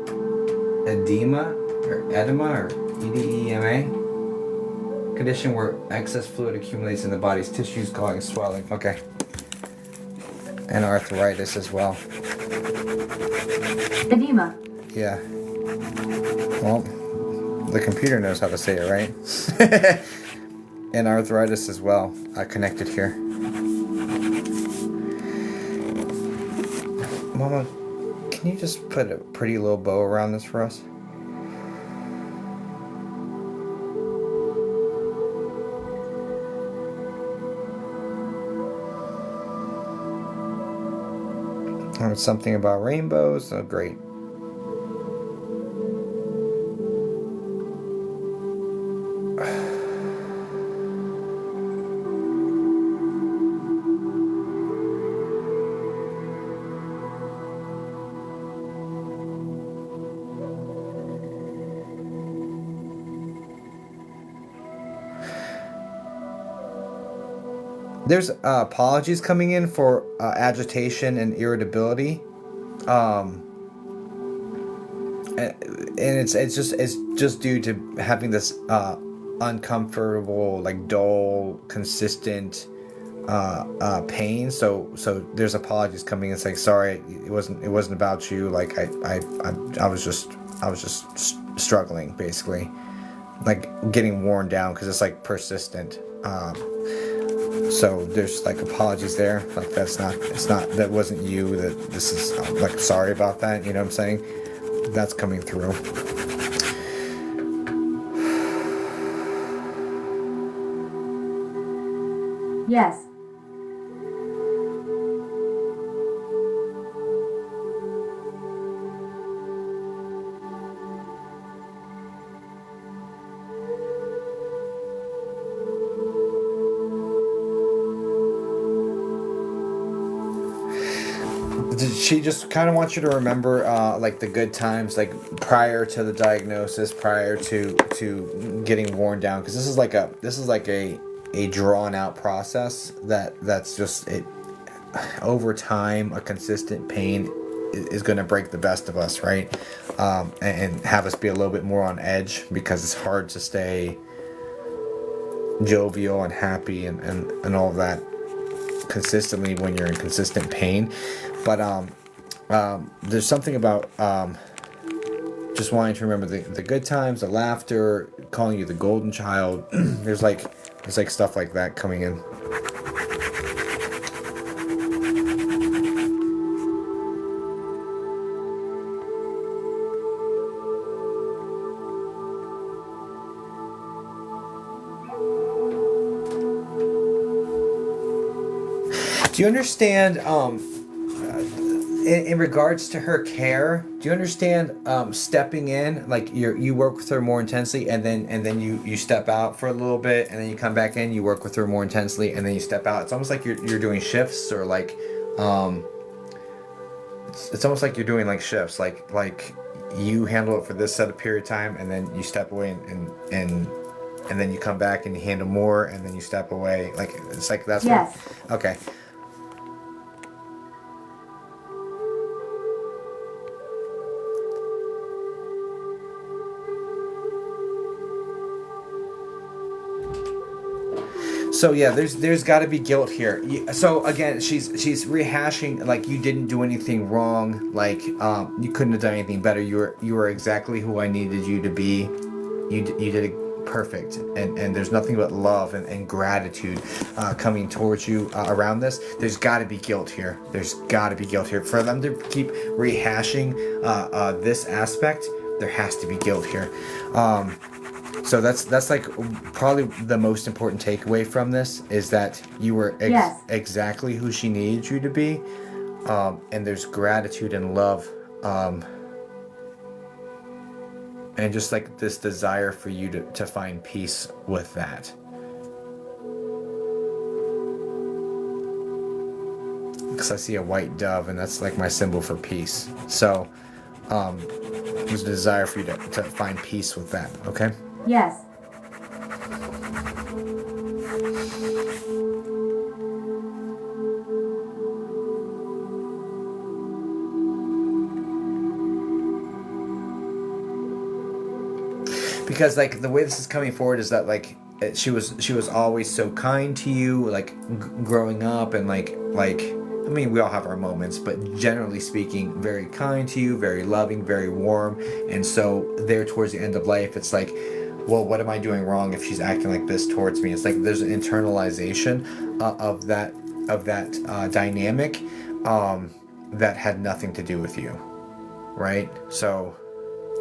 Speaker 1: Edema or edema. Condition where excess fluid accumulates in the body's tissues, causing swelling. Okay. And arthritis as well.
Speaker 2: Edema.
Speaker 1: Yeah. Well, the computer knows how to say it, right? And arthritis as well, connected here. Mama, can you just put a pretty little bow around this for us? Something about rainbows. Oh, great. There's apologies coming in for agitation and irritability, and it's just due to having this uncomfortable, like dull, consistent pain. So there's apologies coming in. It's like, sorry, it wasn't about you. Like I was just struggling, basically, like getting worn down because it's like persistent. So there's like apologies there, like that wasn't you, that this is like, sorry about that, you know what I'm saying? That's coming through.
Speaker 2: Yes.
Speaker 1: She just kind of wants you to remember like the good times, like prior to the diagnosis, prior to getting worn down, because this is like a drawn out process that's just it over time. A consistent pain is going to break the best of us, right? And have us be a little bit more on edge, because it's hard to stay jovial and happy and all of that consistently when you're in consistent pain. But there's something about just wanting to remember the good times, the laughter, calling you the golden child. there's like stuff like that coming in. Do you understand, in regards to her care, do you understand stepping in, like you work with her more intensely, and then you step out for a little bit, and then you come back in, you work with her more intensely, and then you step out. It's almost like you're doing shifts, or like it's almost like you're doing like shifts, like you handle it for this set of period of time, and then you step away and then you come back and you handle more, and then you step away. Like it's like that's
Speaker 2: yes.
Speaker 1: What, okay. So yeah, there's got to be guilt here. So again, she's rehashing, like, you didn't do anything wrong, like you couldn't have done anything better. You were exactly who I needed you to be. You did it perfect, and there's nothing but love and gratitude coming towards you around this. There's got to be guilt here. There's got to be guilt here for them to keep rehashing this aspect. There has to be guilt here. So that's like probably the most important takeaway from this, is that you were
Speaker 2: yes.
Speaker 1: exactly who she needed you to be. and there's gratitude and love, and just like this desire for you to find peace with that. Because I see a white dove, and that's like my symbol for peace. So there's a desire for you to find peace with that. Okay?
Speaker 2: Yes.
Speaker 1: Because like the way this is coming forward is that like she was always so kind to you, like growing up, and like I mean, we all have our moments, but generally speaking, very kind to you, very loving, very warm. And so there towards the end of life, it's like, well, what am I doing wrong if she's acting like this towards me? It's like there's an internalization of that dynamic that had nothing to do with you, right? So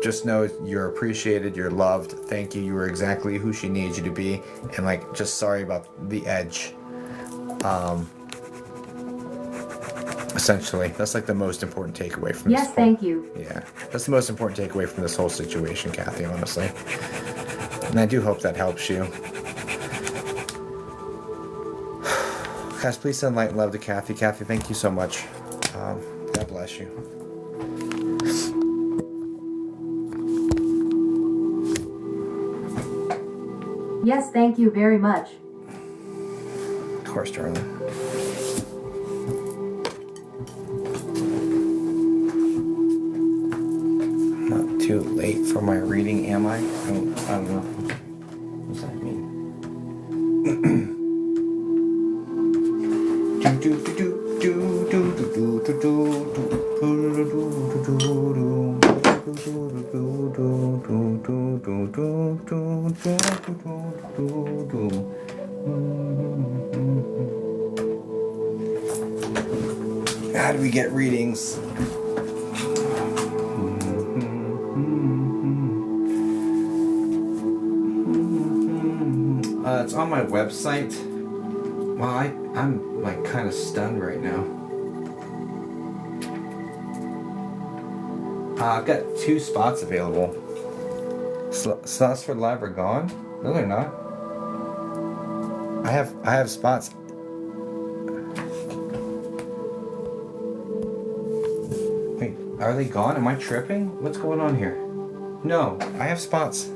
Speaker 1: just know you're appreciated, you're loved. Thank you. You were exactly who she needs you to be, and like just sorry about the edge. Essentially, that's like the most important takeaway from this.
Speaker 2: Yes, thank you.
Speaker 1: Yeah, that's the most important takeaway from this whole situation, Kathy, honestly. And I do hope that helps you. Guys, please send light and love to Kathy. Kathy, thank you so much. God bless you.
Speaker 2: Yes, thank you very much.
Speaker 1: Of course, darling. Too late for my reading, am I? I don't know. What does that mean? How do we get readings? It's on my website. Well, I'm like kind of stunned right now. I've got 2 spots available. Slots for live are gone? No, they're not. I have spots. Wait, are they gone? Am I tripping? What's going on here? No, I have spots.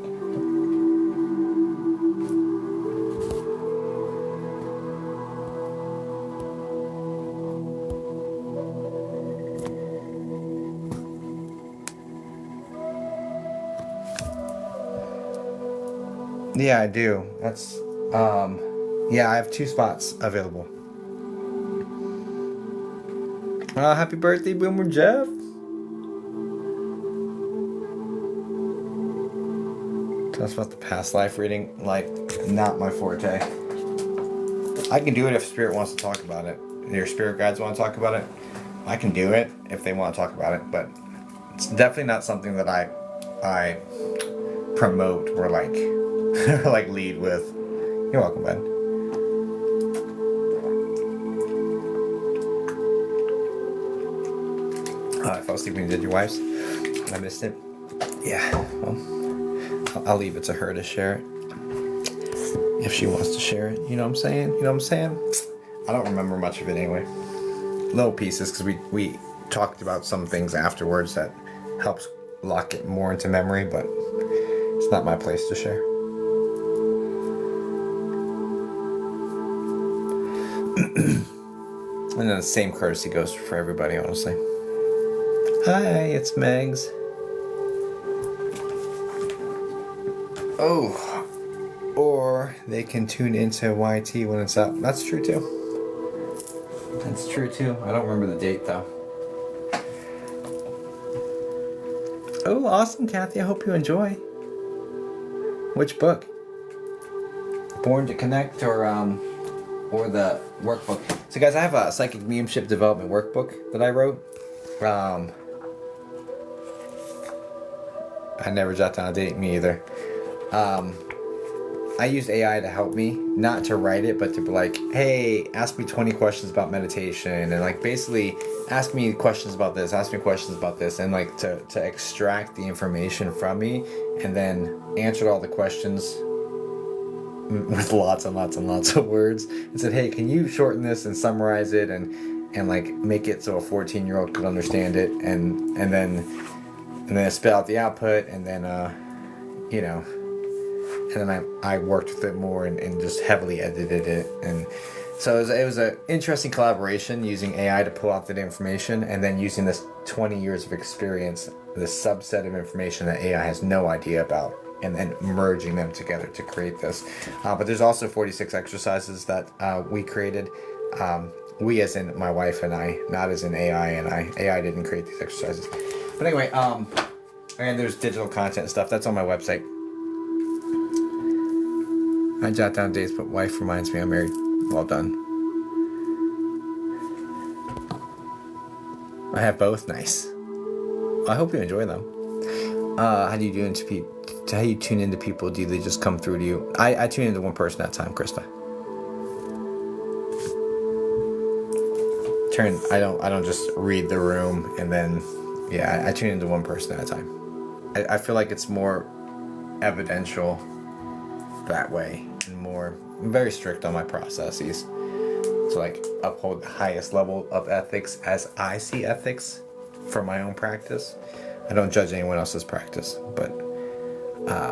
Speaker 1: Yeah, I do. That's, yeah, I have 2 spots available. Happy birthday, Boomer Jeff. Tell us about the past life reading. Like, not my forte. I can do it if Spirit wants to talk about it. Your spirit guides want to talk about it. I can do it if they want to talk about it, but it's definitely not something that I promote or like like lead with. You're welcome, bud. I fell asleep when you did your wife's. I missed it. Yeah, well, I'll leave it to her to share it. If she wants to share it, you know what I'm saying? You know what I'm saying? I don't remember much of it anyway. Little pieces, because we talked about some things afterwards that helps lock it more into memory, but it's not my place to share. And then the same courtesy goes for everybody, honestly. Hi, it's Megs. Oh, or they can tune into YT when it's up. That's true too. That's true too. I don't remember the date though. Oh, awesome, Kathy. I hope you enjoy. Which book? Born to Connect or the workbook. So guys, I have a psychic mediumship development workbook that I wrote. I never jot down a date, me either. I I used AI to help me, not to write it, but to be like, hey, ask me 20 questions about meditation, and like basically ask me questions about this, ask me questions about this, and like to extract the information from me, and then answered all the questions with lots and lots and lots of words, and said, hey, can you shorten this and summarize it, and like make it so a 14-year-old could understand it, and then I spit out the output, and then you know, and then I worked with it more and just heavily edited it, and so it was an interesting collaboration using AI to pull out that information, and then using this 20 years of experience, this subset of information that AI has no idea about, and then merging them together to create this. But there's also 46 exercises that we created. We as in my wife and I, not as in AI and I. AI didn't create these exercises. But anyway, and there's digital content stuff. That's on my website. I jot down dates, but wife reminds me I'm married. Well done. I have both. Nice. I hope you enjoy them. How do you tune into people? Do they just come through to you? I tune into one person at a time, Krista. I don't just read the room and then I tune into one person at a time. I feel like it's more evidential that way, and more, I'm very strict on my processes to like uphold the highest level of ethics as I see ethics for my own practice. I don't judge anyone else's practice, but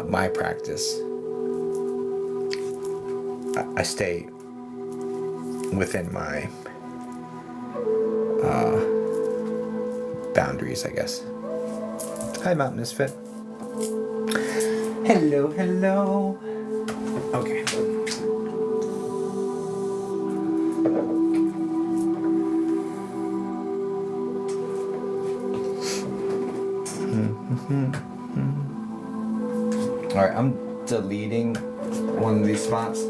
Speaker 1: my practice, I stay within my boundaries, I guess. Hi, Mountain Misfit. Hello. Okay. All right, I'm deleting one of these spots.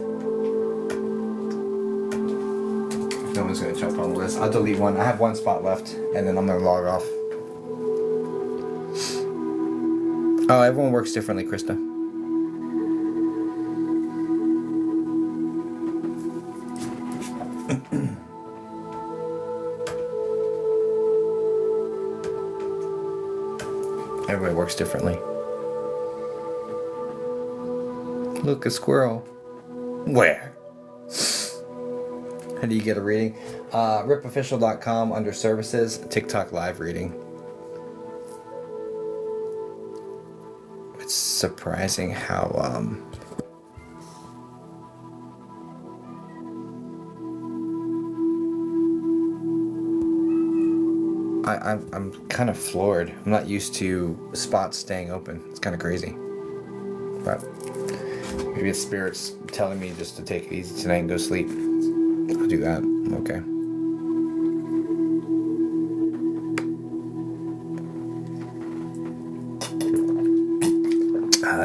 Speaker 1: No one's gonna jump on the list. I'll delete one. I have one spot left, and then I'm gonna log off. Oh, everyone works differently, Krista. Everybody works differently. Look, a squirrel. Where? How do you get a reading? ripofficial.com under services, TikTok live reading. It's surprising how I'm kind of floored. I'm not used to spots staying open. It's kind of crazy. But maybe it's spirits telling me just to take it easy tonight and go sleep. I'll do that. Okay.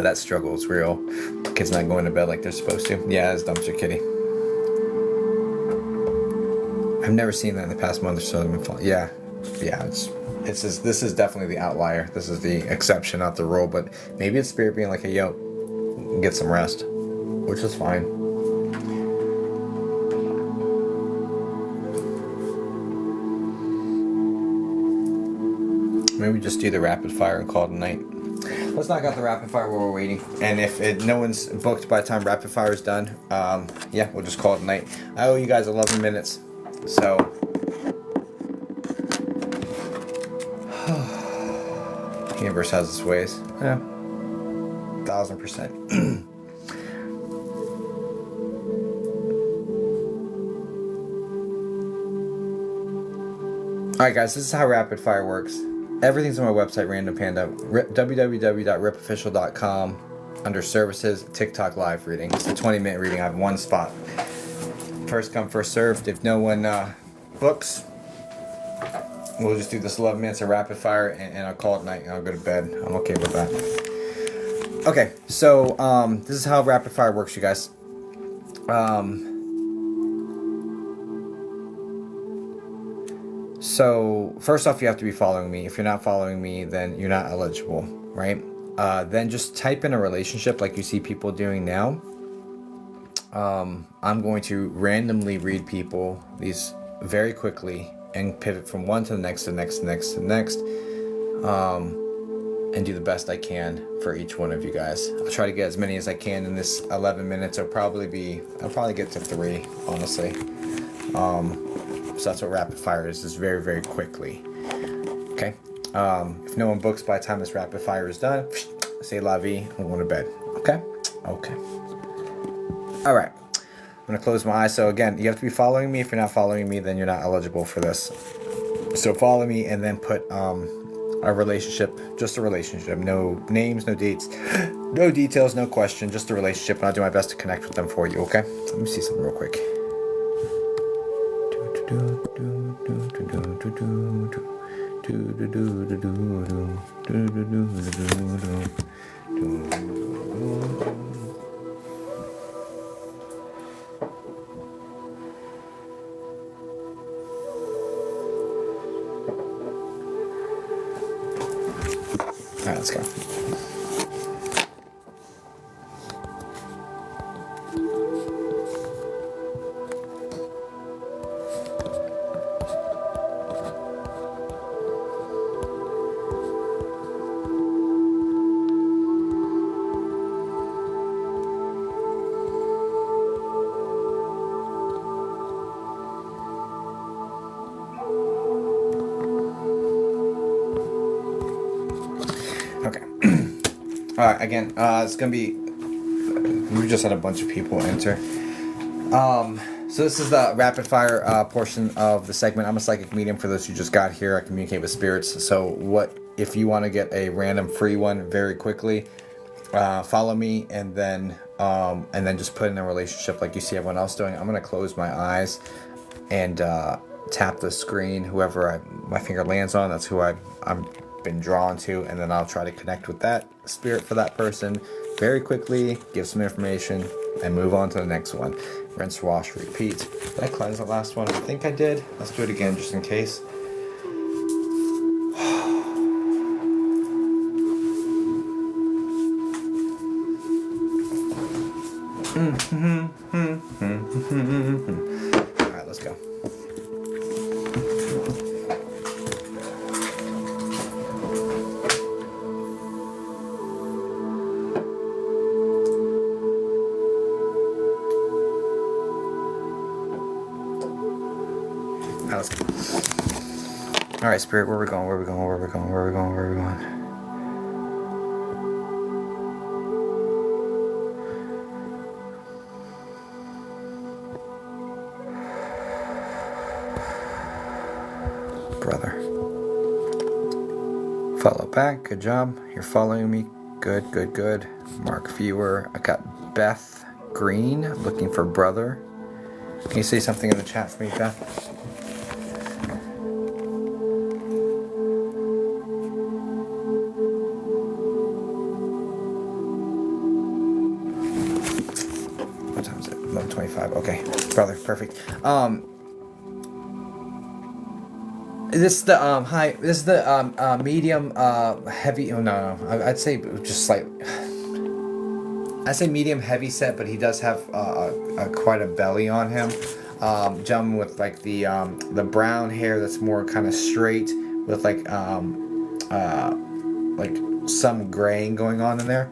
Speaker 1: That struggle is real. Kids not going to bed like they're supposed to. Yeah, it's dumpster kitty. I've never seen that in the past month or so. Yeah. This is definitely the outlier. This is the exception, not the rule. But maybe it's spirit being like, hey, yo, get some rest, which is fine. Maybe just do the rapid fire and call it a night. Let's knock out the rapid fire while we're waiting. And if no one's booked by the time rapid fire is done, we'll just call it a night. I owe you guys 11 minutes. So, the universe has its ways. Yeah. 1000%. Alright guys, this is how rapid fire works. Everything's on my website, Random Panda. www.ripofficial.com under services, TikTok live reading. It's a 20-minute reading. I have one spot. First come, first served. If no one books, we'll just do this 11 minutes of rapid fire and I'll call it night and I'll go to bed. I'm okay with that. Okay, so this is how rapid fire works, you guys. So first off, you have to be following me. If you're not following me, then you're not eligible, right? Then just type in a relationship like you see people doing now. I'm going to randomly read people these very quickly and pivot from one to the next, to the next, to the next, to the next, and do the best I can for each one of you guys. I'll try to get as many as I can in this 11 minutes. I'll probably get to 3, honestly. So that's what rapid fire is very, very quickly. Okay. If no one books by the time this rapid fire is done, say la vie and go to bed. Okay? Okay. All right. I'm going to close my eyes. So again, you have to be following me. If you're not following me, then you're not eligible for this. So follow me and then put a relationship, just a relationship. No names, no dates, no details, no question, just a relationship. And I'll do my best to connect with them for you, okay? Let me see something real quick. All right, let's go. Okay. All right. Again, it's gonna be. We just had a bunch of people enter. So this is the rapid fire portion of the segment. I'm a psychic medium. For those who just got here, I communicate with spirits. So what if you want to get a random free one very quickly? Follow me, and then just put in a relationship like you see everyone else doing. I'm gonna close my eyes and tap the screen. Whoever my finger lands on, that's who I'm been drawn to, and then I'll try to connect with that spirit for that person very quickly, give some information, and move on to the next one. Rinse, wash, repeat. Did I cleanse the last one? I think I did. Let's do it again just in case. All right, let's go. All right, spirit, where are we going? Where are we going? Where are we going? Where are we going? Where are we going? Brother. Follow back. Good job. You're following me. Good, good, good. Mark viewer. I got Beth Green looking for brother. Can you say something in the chat for me, Beth? What time is it? 11:25. Okay, brother, perfect. This is the hi. This is the medium heavy. Oh no, I'd say just slightly. I say medium heavy set, but he does have quite a belly on him. Gentleman with like the brown hair that's more kind of straight with like some graying going on in there.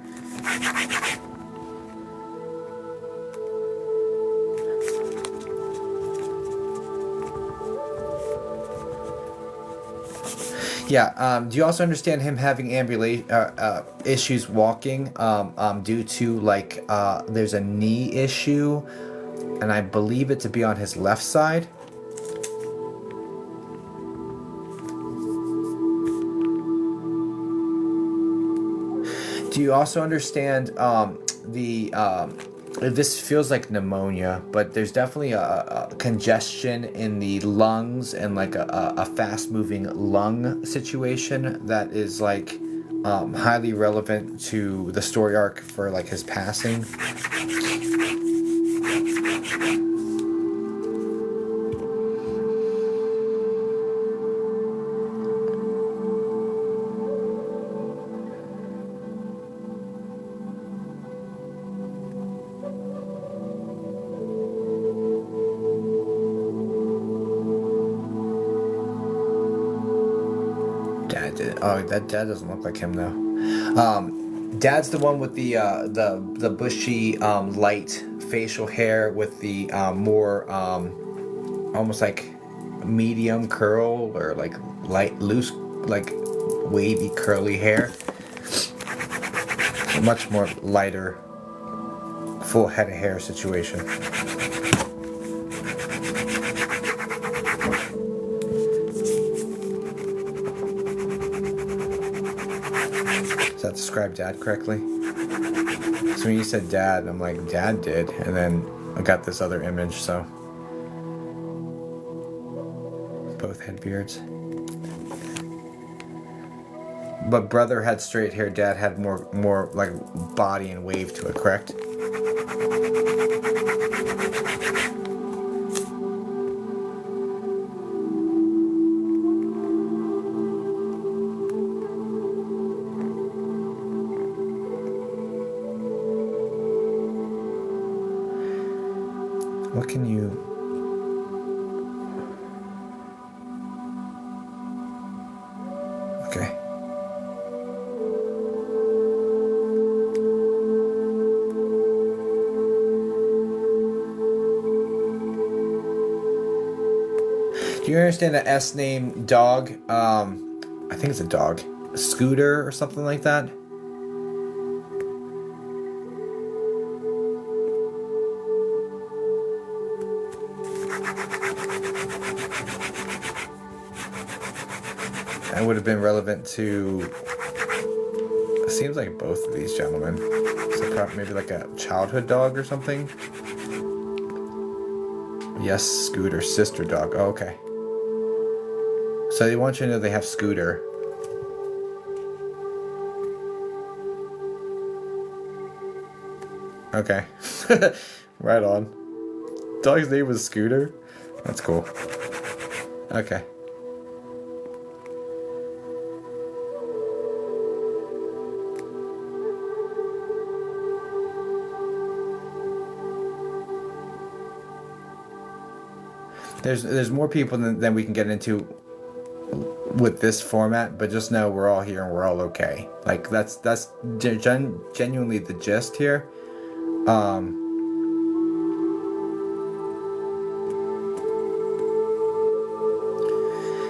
Speaker 1: Yeah. Do you also understand him having issues walking due to like there's a knee issue, and I believe it to be on his left side. Do you also understand this feels like pneumonia, but there's definitely a congestion in the lungs and like a fast-moving lung situation that is like highly relevant to the story arc for like his passing. dad did. Oh, that dad doesn't look like him though. Dad's the one with the bushy light facial hair with the more almost like medium curl or like light loose like wavy curly hair. Much more lighter full head of hair situation. Does that describe Dad correctly? So when you said Dad, I'm like, Dad did, and then I got this other image, so both had beards. But brother had straight hair, Dad had more like body and wave to it, correct? What can you... Okay. Do you understand the S name dog? I think it's a dog. Scooter or something like that? That would have been relevant to, it seems like both of these gentlemen. So maybe like a childhood dog or something. Yes, Scooter, sister dog. Oh, okay. So they want you to know they have Scooter. Okay. Right on. Dog's name was Scooter? That's cool. Okay. There's more people than we can get into with this format, but just know we're all here and we're all okay. Like that's genuinely the gist here.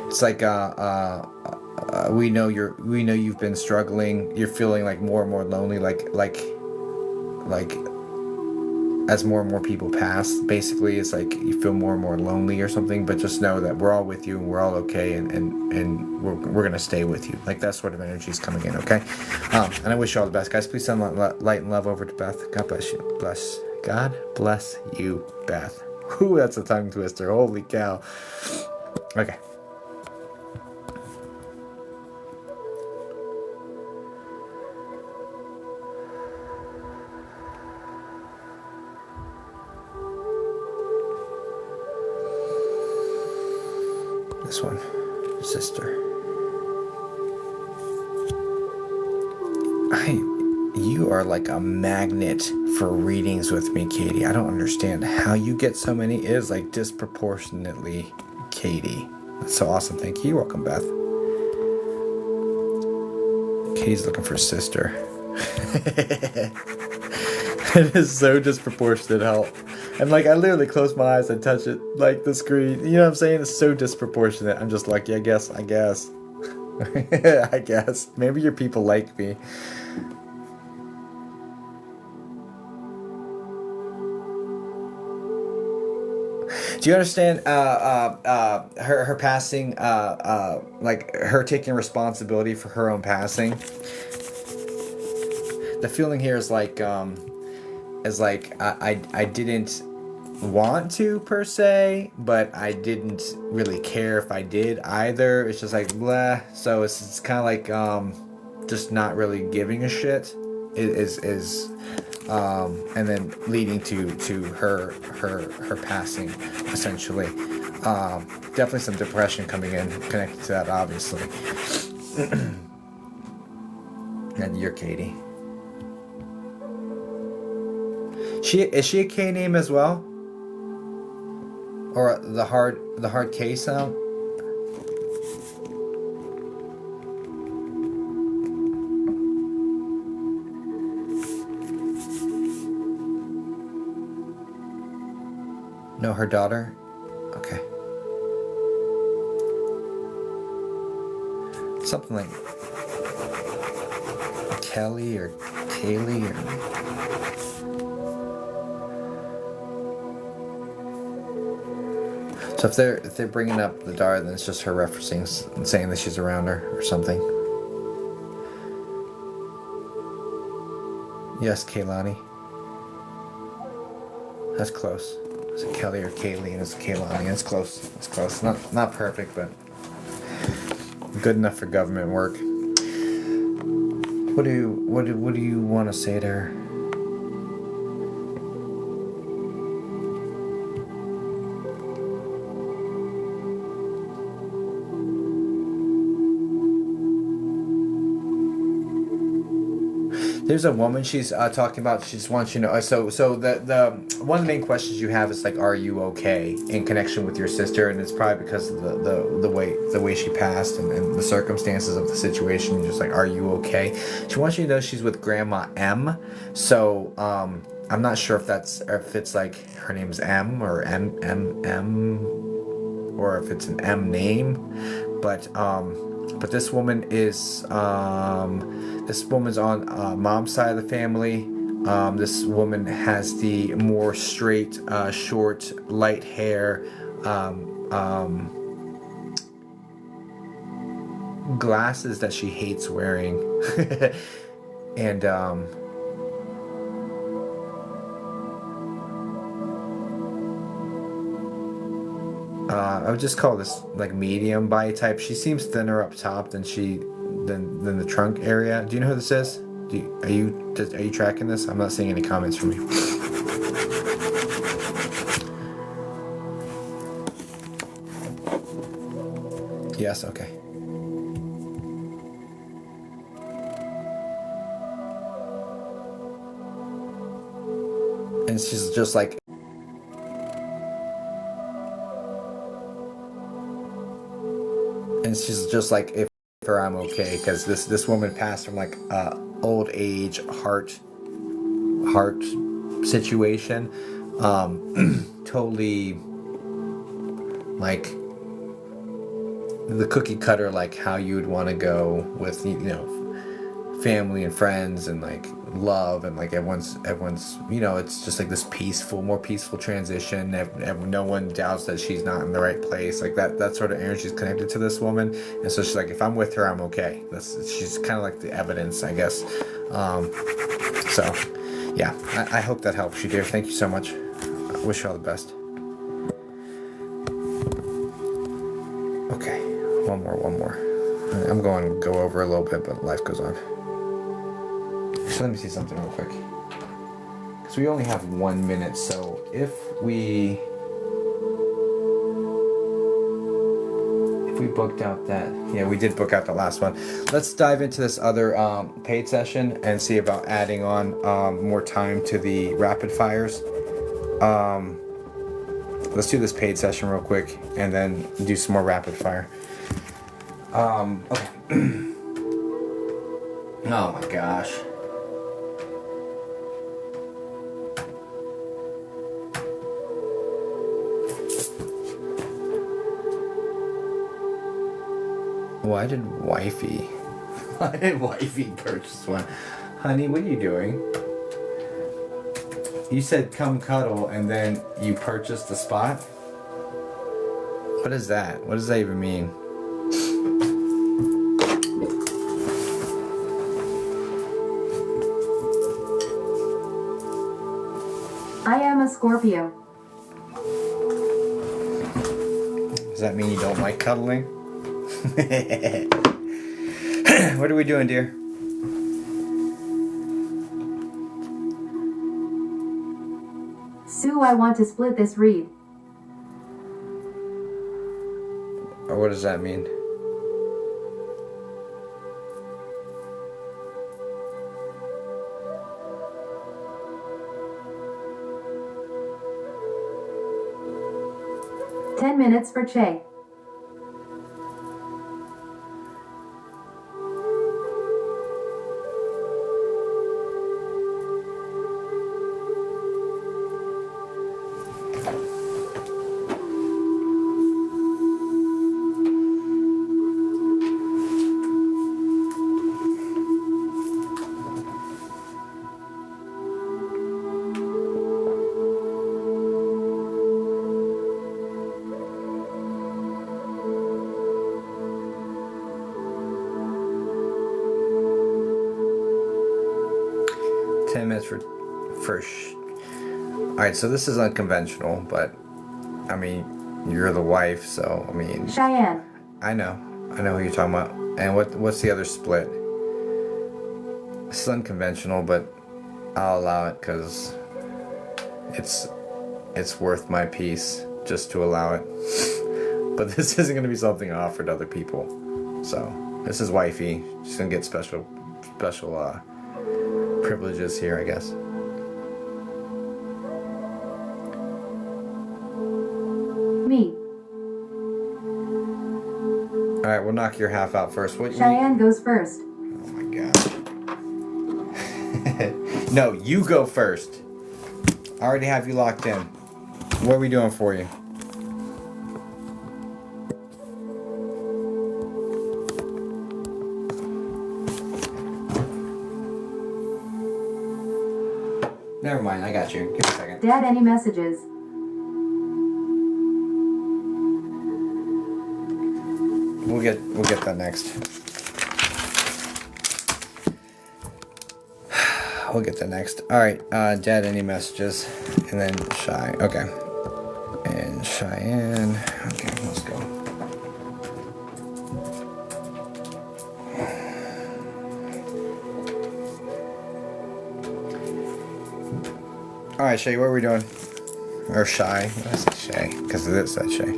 Speaker 1: It's like we know you've been struggling. You're feeling like more and more lonely. Like as more and more people pass, basically it's like you feel more and more lonely or something, but just know that we're all with you and we're all okay, and we're gonna stay with you. Like that sort of energy is coming in, okay? And I wish you all the best, guys. Please send light and love over to Beth. God bless you. God bless you, Beth. Ooh, that's a tongue twister. Holy cow. Okay. This one, sister. You are like a magnet for readings with me, Katie. I don't understand how you get so many. It is like disproportionately Katie. That's so awesome. Thank you. You're welcome, Beth. Katie's looking for a sister. It is so disproportionate how... And like I literally close my eyes and touch it like the screen. You know what I'm saying? It's so disproportionate. I'm just like, yeah, I guess. I guess. Maybe your people like me. Do you understand her passing, like her taking responsibility for her own passing? The feeling here is like I didn't want to per se, but I didn't really care if I did either. It's just like blah. So it's kind of like just not really giving a shit is and then leading to her passing essentially. Definitely some depression coming in connected to that, obviously. And you're Katie. Is she a K name as well? Or the hard K sound? No, her daughter? Okay. Something like Kelly or Kaylee or... So if they're bringing up the daughter, then it's just her referencing and saying that she's around her or something. Yes, Kaylani. That's close. Is it Kelly or Kaylee? And it's Kaylani. It's close. It's close. Not perfect, but good enough for government work. What do you want to say to her? There's a woman she's talking about. She just wants you to know. So the one of the main questions you have is like, are you okay in connection with your sister? And it's probably because of the way she passed and the circumstances of the situation. You're just like, are you okay? She wants you to know she's with Grandma M. So I'm not sure if it's like her name's M or M, or if it's an M name, but this woman is this woman's on mom's side of the family. This woman has the more straight, short, light hair, glasses that she hates wearing, and I would just call this like medium body type. She seems thinner up top than the trunk area. Do you know who this is? Are you tracking this? I'm not seeing any comments from you. Yes, okay. And she's just like... And she's just like, if I'm okay, because this woman passed from like old age heart situation, totally like the cookie cutter, like how you would want to go with, you know, family and friends and like love and like everyone's you know, it's just like this more peaceful transition. No one doubts that she's not in the right place, like that sort of energy is connected to this woman. And so she's like, if I'm with her, I'm okay. She's kind of like the evidence, I guess. So yeah, I hope that helps you, dear. Thank you so much. I wish you all the best. Okay, one more. I'm going to go over a little bit, but life goes on. Actually, let me see something real quick, because we only have 1 minute. So if we booked out that, yeah, we did book out the last one. Let's dive into this other paid session and see about adding on more time to the rapid fires. Let's do this paid session real quick and then do some more rapid fire. Okay. Oh my gosh. Why did wifey purchase one? Honey, what are you doing? You said come cuddle and then you purchased the spot? What is that? What does that even mean?
Speaker 2: I am a Scorpio.
Speaker 1: Does that mean you don't like cuddling? What are we doing, dear?
Speaker 2: Sue, I want to split this read.
Speaker 1: Or what does that mean?
Speaker 2: "10 minutes for Che."
Speaker 1: minutes for Alright, so this is unconventional, but I mean, you're the wife, so I mean,
Speaker 2: Cheyenne.
Speaker 1: I know who you're talking about. And what's the other split? It's unconventional, but I'll allow it because it's worth my peace just to allow it. But this isn't going to be something I offer to other people. So this is wifey. She's going to get special privileges here, I guess.
Speaker 2: Me.
Speaker 1: All right, we'll knock your half out first.
Speaker 2: Cheyenne goes first.
Speaker 1: Oh my gosh. No, you go first. I already have you locked in. What are we doing for you? Never mind, I got you. Give me a second.
Speaker 2: Dad, any messages?
Speaker 1: We'll get that next. We'll get that next. Alright, Dad, any messages? And then Shy. Okay. And Cheyenne. Okay, let's go. Alright, Shay, what are we doing? Or Shy. I said Shay, because it said Shay.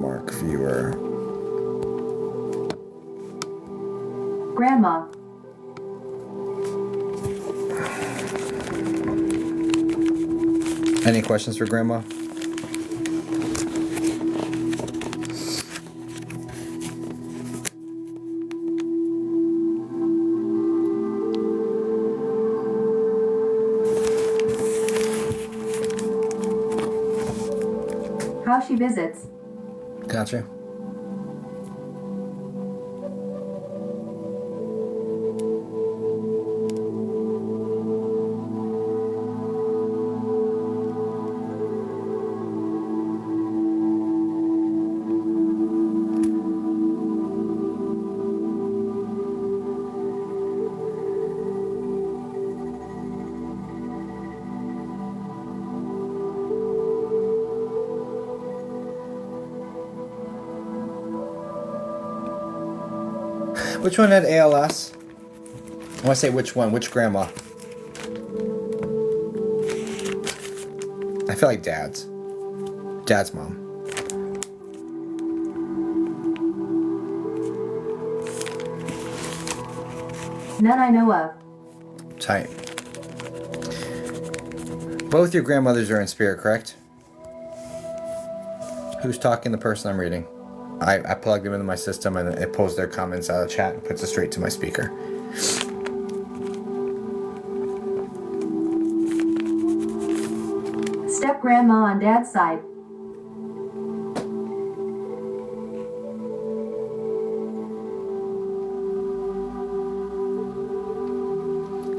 Speaker 1: Mark viewer.
Speaker 2: Grandma.
Speaker 1: Any questions for Grandma?
Speaker 2: How she visits.
Speaker 1: Gotcha. Which one had ALS? I want to say which one. Which grandma? I feel like Dad's. Dad's mom.
Speaker 2: None I know of.
Speaker 1: Tight. Both your grandmothers are in spirit, correct? Who's talking? The person I'm reading. I plugged them into my system and it pulls their comments out of chat and puts it straight to my speaker.
Speaker 2: Step grandma on Dad's side.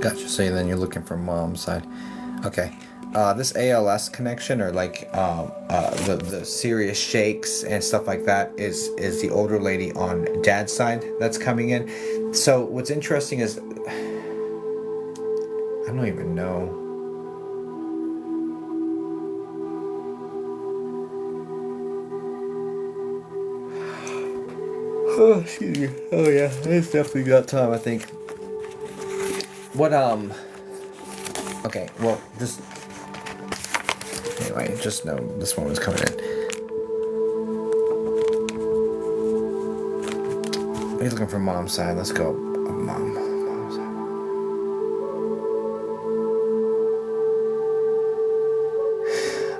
Speaker 1: Gotcha. So then you're looking for Mom's side. Okay. This ALS connection, or like the serious shakes and stuff like that, is the older lady on Dad's side that's coming in. So what's interesting is I don't even know. Oh, excuse me. Oh yeah, it's definitely got time, I think. What okay, well, just anyway, just know this one was coming in. He's looking for Mom's side. Let's go. Mom's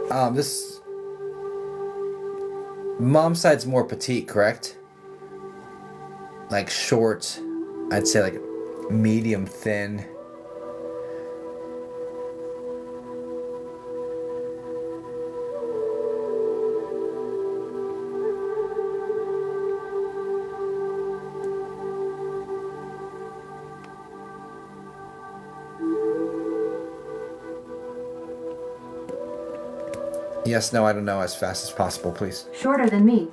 Speaker 1: side. This Mom's side's more petite, correct? Like short, I'd say like medium thin. Yes, no, I don't know, as fast as possible, please.
Speaker 2: Shorter than me.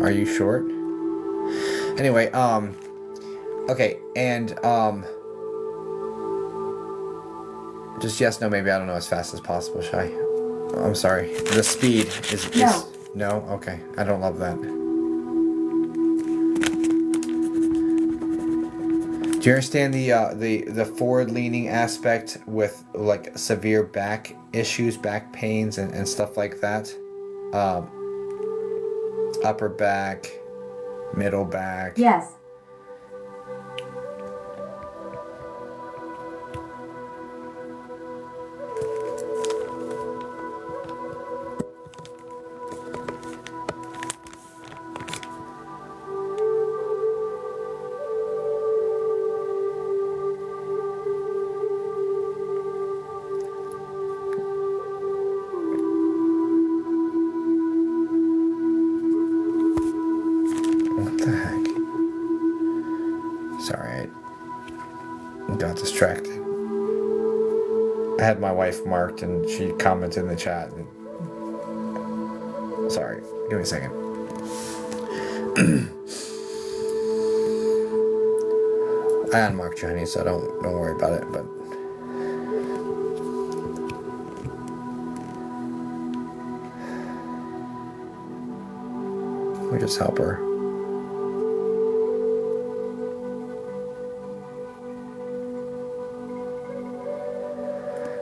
Speaker 1: Are you short? Anyway, okay, and just yes, no, maybe, I don't know, as fast as possible, Shy. I'm sorry. The speed is no. Okay, I don't love that. Do you understand the forward leaning aspect with like severe back issues, back pains, and stuff like that? Upper back, middle back.
Speaker 2: Yes.
Speaker 1: What the heck? Sorry, I got distracted. I had my wife marked and she commented in the chat. Sorry, give me a second. I unmarked you, honey, so don't worry about it. But we just help her.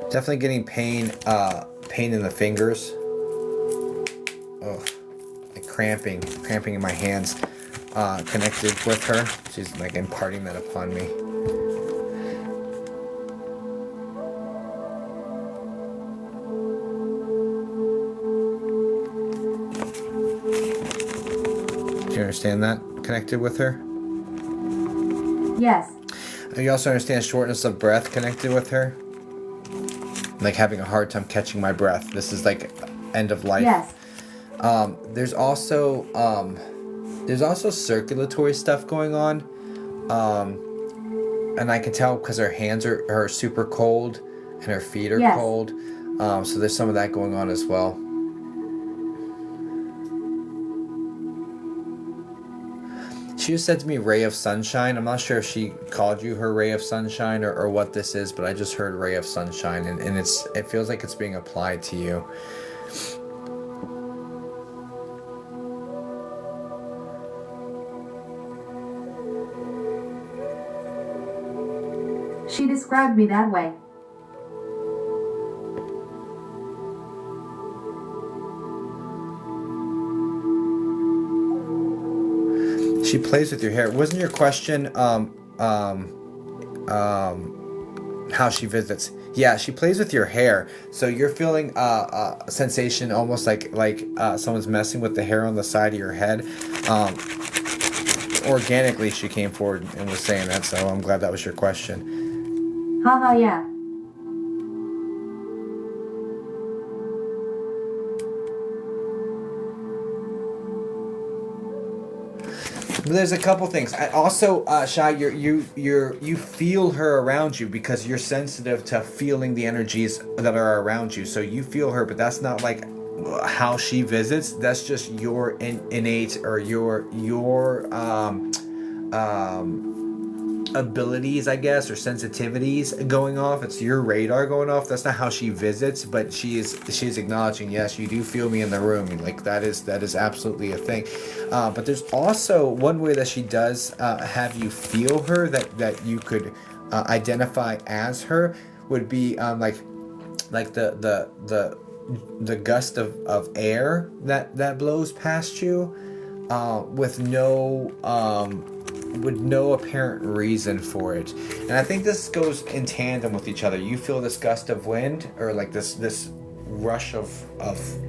Speaker 1: Definitely getting pain in the fingers. Oh, like cramping in my hands. Connected with her. She's like imparting that upon me. Do you understand that? Connected with her?
Speaker 2: Yes.
Speaker 1: You also understand shortness of breath connected with her? Like having a hard time catching my breath. This is like end of life.
Speaker 2: Yes.
Speaker 1: There's also circulatory stuff going on. And I can tell because her hands are super cold and her feet are cold. So there's some of that going on as well. She just said to me, ray of sunshine. I'm not sure if she called you her ray of sunshine or what this is, but I just heard ray of sunshine, and it feels like it's being applied to you.
Speaker 2: She described me that way.
Speaker 1: She plays with your hair. Wasn't your question how she visits? Yeah, she plays with your hair. So you're feeling a sensation almost like someone's messing with the hair on the side of your head. Organically, she came forward and was saying that, so I'm glad that was your question.
Speaker 2: Haha, yeah.
Speaker 1: But there's a couple things. I also, Shai, you feel her around you because you're sensitive to feeling the energies that are around you. So you feel her, but that's not like how she visits. That's just your innate or your abilities, I guess, or sensitivities going off. It's your radar going off. That's not how she visits, but she is acknowledging, yes, you do feel me in the room. Like that is absolutely a thing. But there's also one way that she does have you feel her that you could identify as her would be like the gust of air that blows past you with no apparent reason for it. And I think this goes in tandem with each other. You feel this gust of wind or like this rush of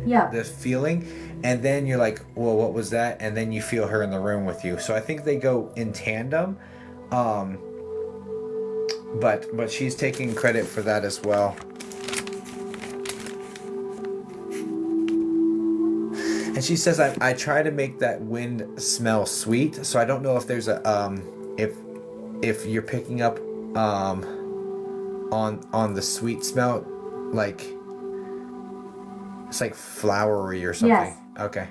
Speaker 1: this feeling, and then you're like, well, what was that? And then you feel her in the room with you. So I think they go in tandem. But she's taking credit for that as well. And she says, I try to make that wind smell sweet. So I don't know if there's a if you're picking up on the sweet smell, like it's like flowery or something.
Speaker 2: Yes.
Speaker 1: Okay.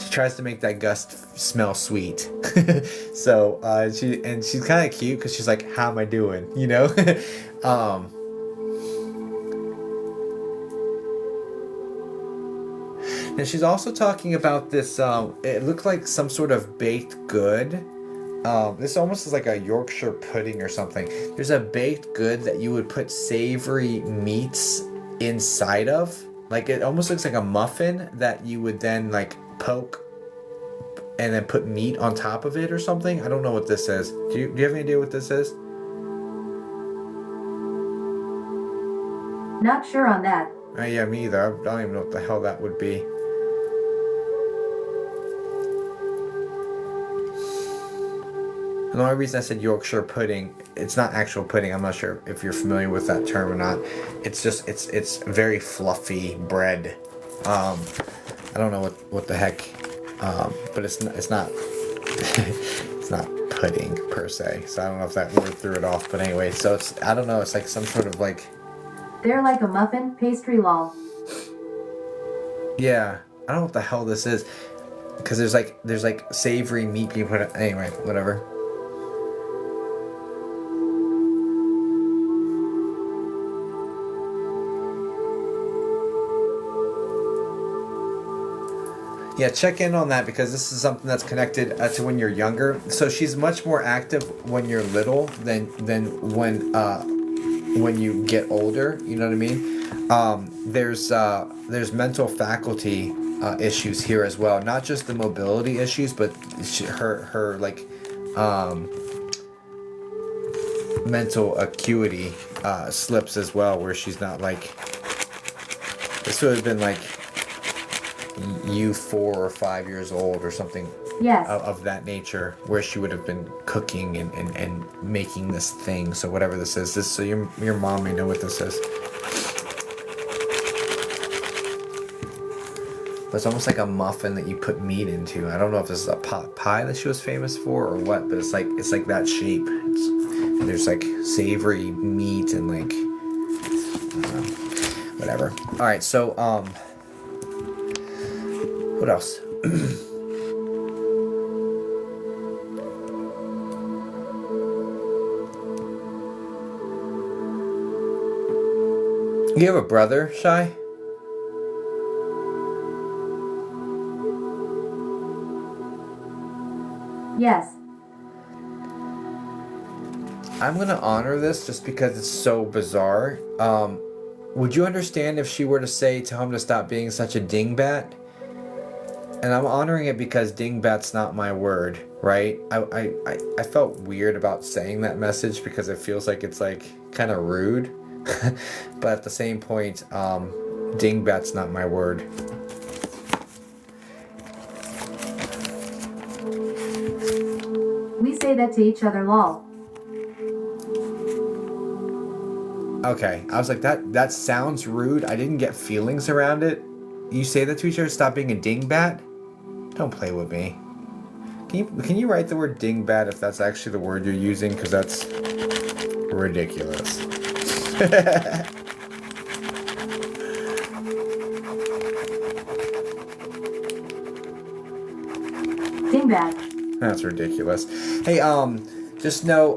Speaker 1: She tries to make that gust smell sweet. So she's kind of cute because she's like, "How am I doing?" You know. And she's also talking about this. It looked like some sort of baked good. This almost is like a Yorkshire pudding or something. There's a baked good that you would put savory meats inside of. Like it almost looks like a muffin that you would then like poke and then put meat on top of it or something. I don't know what this is. Do you have any idea what this is?
Speaker 2: Not sure on that.
Speaker 1: Yeah, me either. I don't even know what the hell that would be. And the only reason I said Yorkshire pudding, it's not actual pudding. I'm not sure if you're familiar with that term or not. It's just it's very fluffy bread. I don't know what the heck, but it's not it's not pudding per se. So I don't know if that word threw it off. But anyway, so it's I don't know. It's like some sort of like.
Speaker 2: They're like a muffin, pastry lol.
Speaker 1: Yeah, I don't know what the hell this is, because there's like savory meat being put in. Anyway, whatever. Yeah, check in on that because this is something that's connected to when you're younger. So she's much more active when you're little than when you get older. You know what I mean? There's mental faculty issues here as well. Not just the mobility issues, but her like mental acuity slips as well, where she's not like. This would have been like. You 4 or 5 years old or something.
Speaker 2: Yes.
Speaker 1: Of that nature, where she would have been cooking and making this thing. So whatever this is, so your mom may know what this is. But it's almost like a muffin that you put meat into. I don't know if this is a pot pie that she was famous for or what, but it's like that shape. There's like savory meat and like whatever. All right, so what else? You have a brother, Shy?
Speaker 2: Yes.
Speaker 1: I'm gonna honor this just because it's so bizarre. Would you understand if she were to tell him to stop being such a dingbat? And I'm honoring it because dingbat's not my word, right? I felt weird about saying that message because it feels like it's like kind of rude. But at the same point, dingbat's not my word.
Speaker 2: We say that to each other lol.
Speaker 1: Okay, I was like, that sounds rude. I didn't get feelings around it. You say that to each other, stop being a dingbat? Don't play with me. Can you write the word dingbat if that's actually the word you're using? Because that's ridiculous.
Speaker 2: Dingbat.
Speaker 1: That's ridiculous. Hey, just know,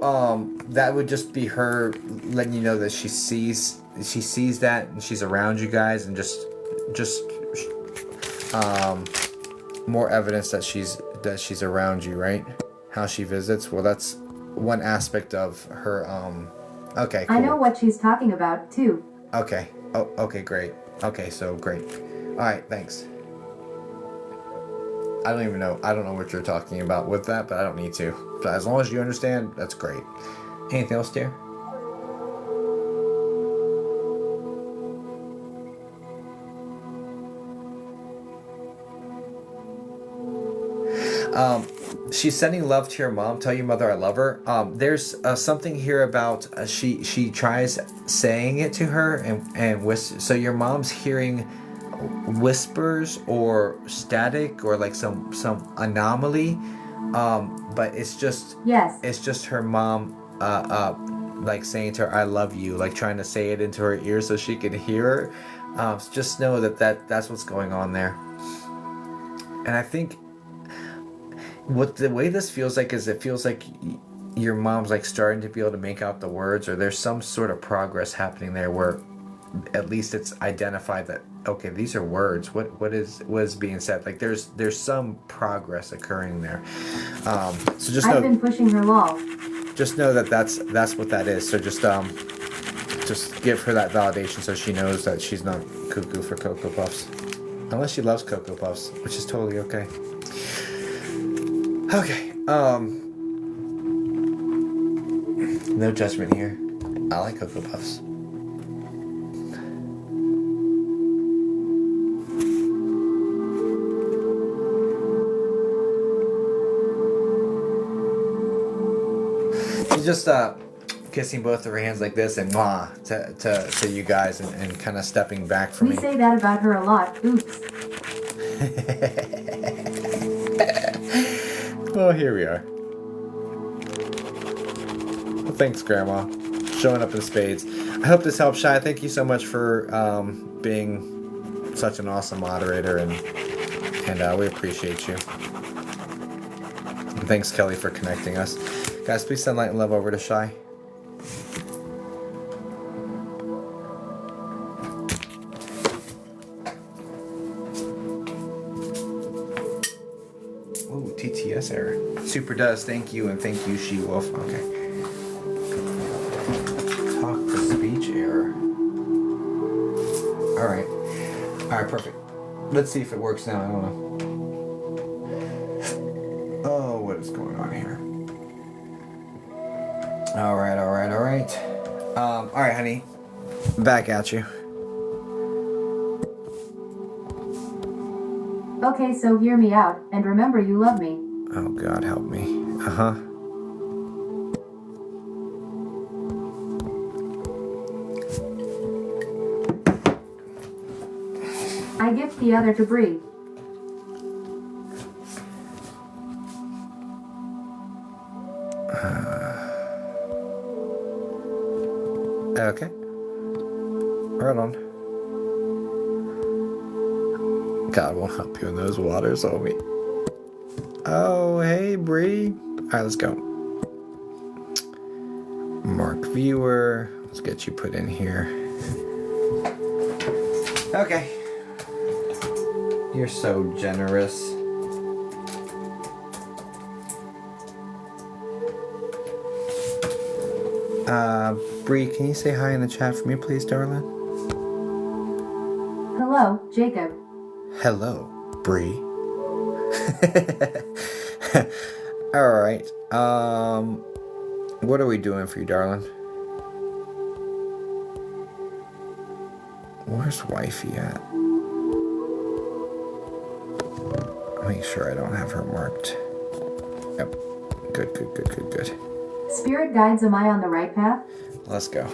Speaker 1: that would just be her letting you know that she sees that and she's around you guys, and just more evidence that she's around you, right? How she visits. Well, that's one aspect of her. Okay, cool.
Speaker 2: I know what she's talking about too.
Speaker 1: Okay. Oh, okay, great. Okay, so great. All right, thanks. I don't know what you're talking about with that, but I don't need to. But as long as you understand, that's great. Anything else, dear? She's sending love to your mom. Tell your mother I love her. There's something here about she tries saying it to her and so your mom's hearing whispers or static or like some anomaly, but it's just her mom like saying to her I love you, like trying to say it into her ear so she can hear her. So just know that's what's going on there. And I think the way this feels like is it feels like your mom's like starting to be able to make out the words, or there's some sort of progress happening there where at least it's identified that okay, these are words. What is being said? Like there's some progress occurring there. So just
Speaker 2: I've been pushing her lol.
Speaker 1: just know that that's what that is. So just give her that validation so she knows that she's not cuckoo for Cocoa Puffs. Unless she loves Cocoa Puffs, which is totally okay. Okay, no judgment here. I like Cocoa Puffs. She's just kissing both of her hands like this and mwah to you guys and kind of stepping back from me.
Speaker 2: We say that about her a lot. Oops.
Speaker 1: Well, here we are. Well, thanks, Grandma. Showing up in spades. I hope this helps, Shy. Thank you so much for being such an awesome moderator, and we appreciate you. And thanks, Kelly, for connecting us. Guys, please send light and love over to Shy. Ooh, TTS error. Super does. Thank you, and thank you, She-Wolf. Okay. Talk to speech error. Alright. Alright, perfect. Let's see if it works now. I don't know. Oh, what is going on here? Alright. Alright, honey. Back at you.
Speaker 2: Okay, so hear me out, and remember you love me.
Speaker 1: Oh, God, help me. Uh-huh.
Speaker 2: I gift the other to Bree.
Speaker 1: Okay. Right on. God won't help you in those waters, homie. Oh, hey, Bree. Alright, let's go. Mark viewer. Let's get you put in here. Okay. You're so generous. Bree, can you say hi in the chat for me, please, darling?
Speaker 2: Hello, Jacob.
Speaker 1: Hello, Bree. Alright. What are we doing for you, darling? Where's wifey at? Make sure I don't have her marked. Yep. Good.
Speaker 2: Spirit guides, am I on the right path?
Speaker 1: Let's go.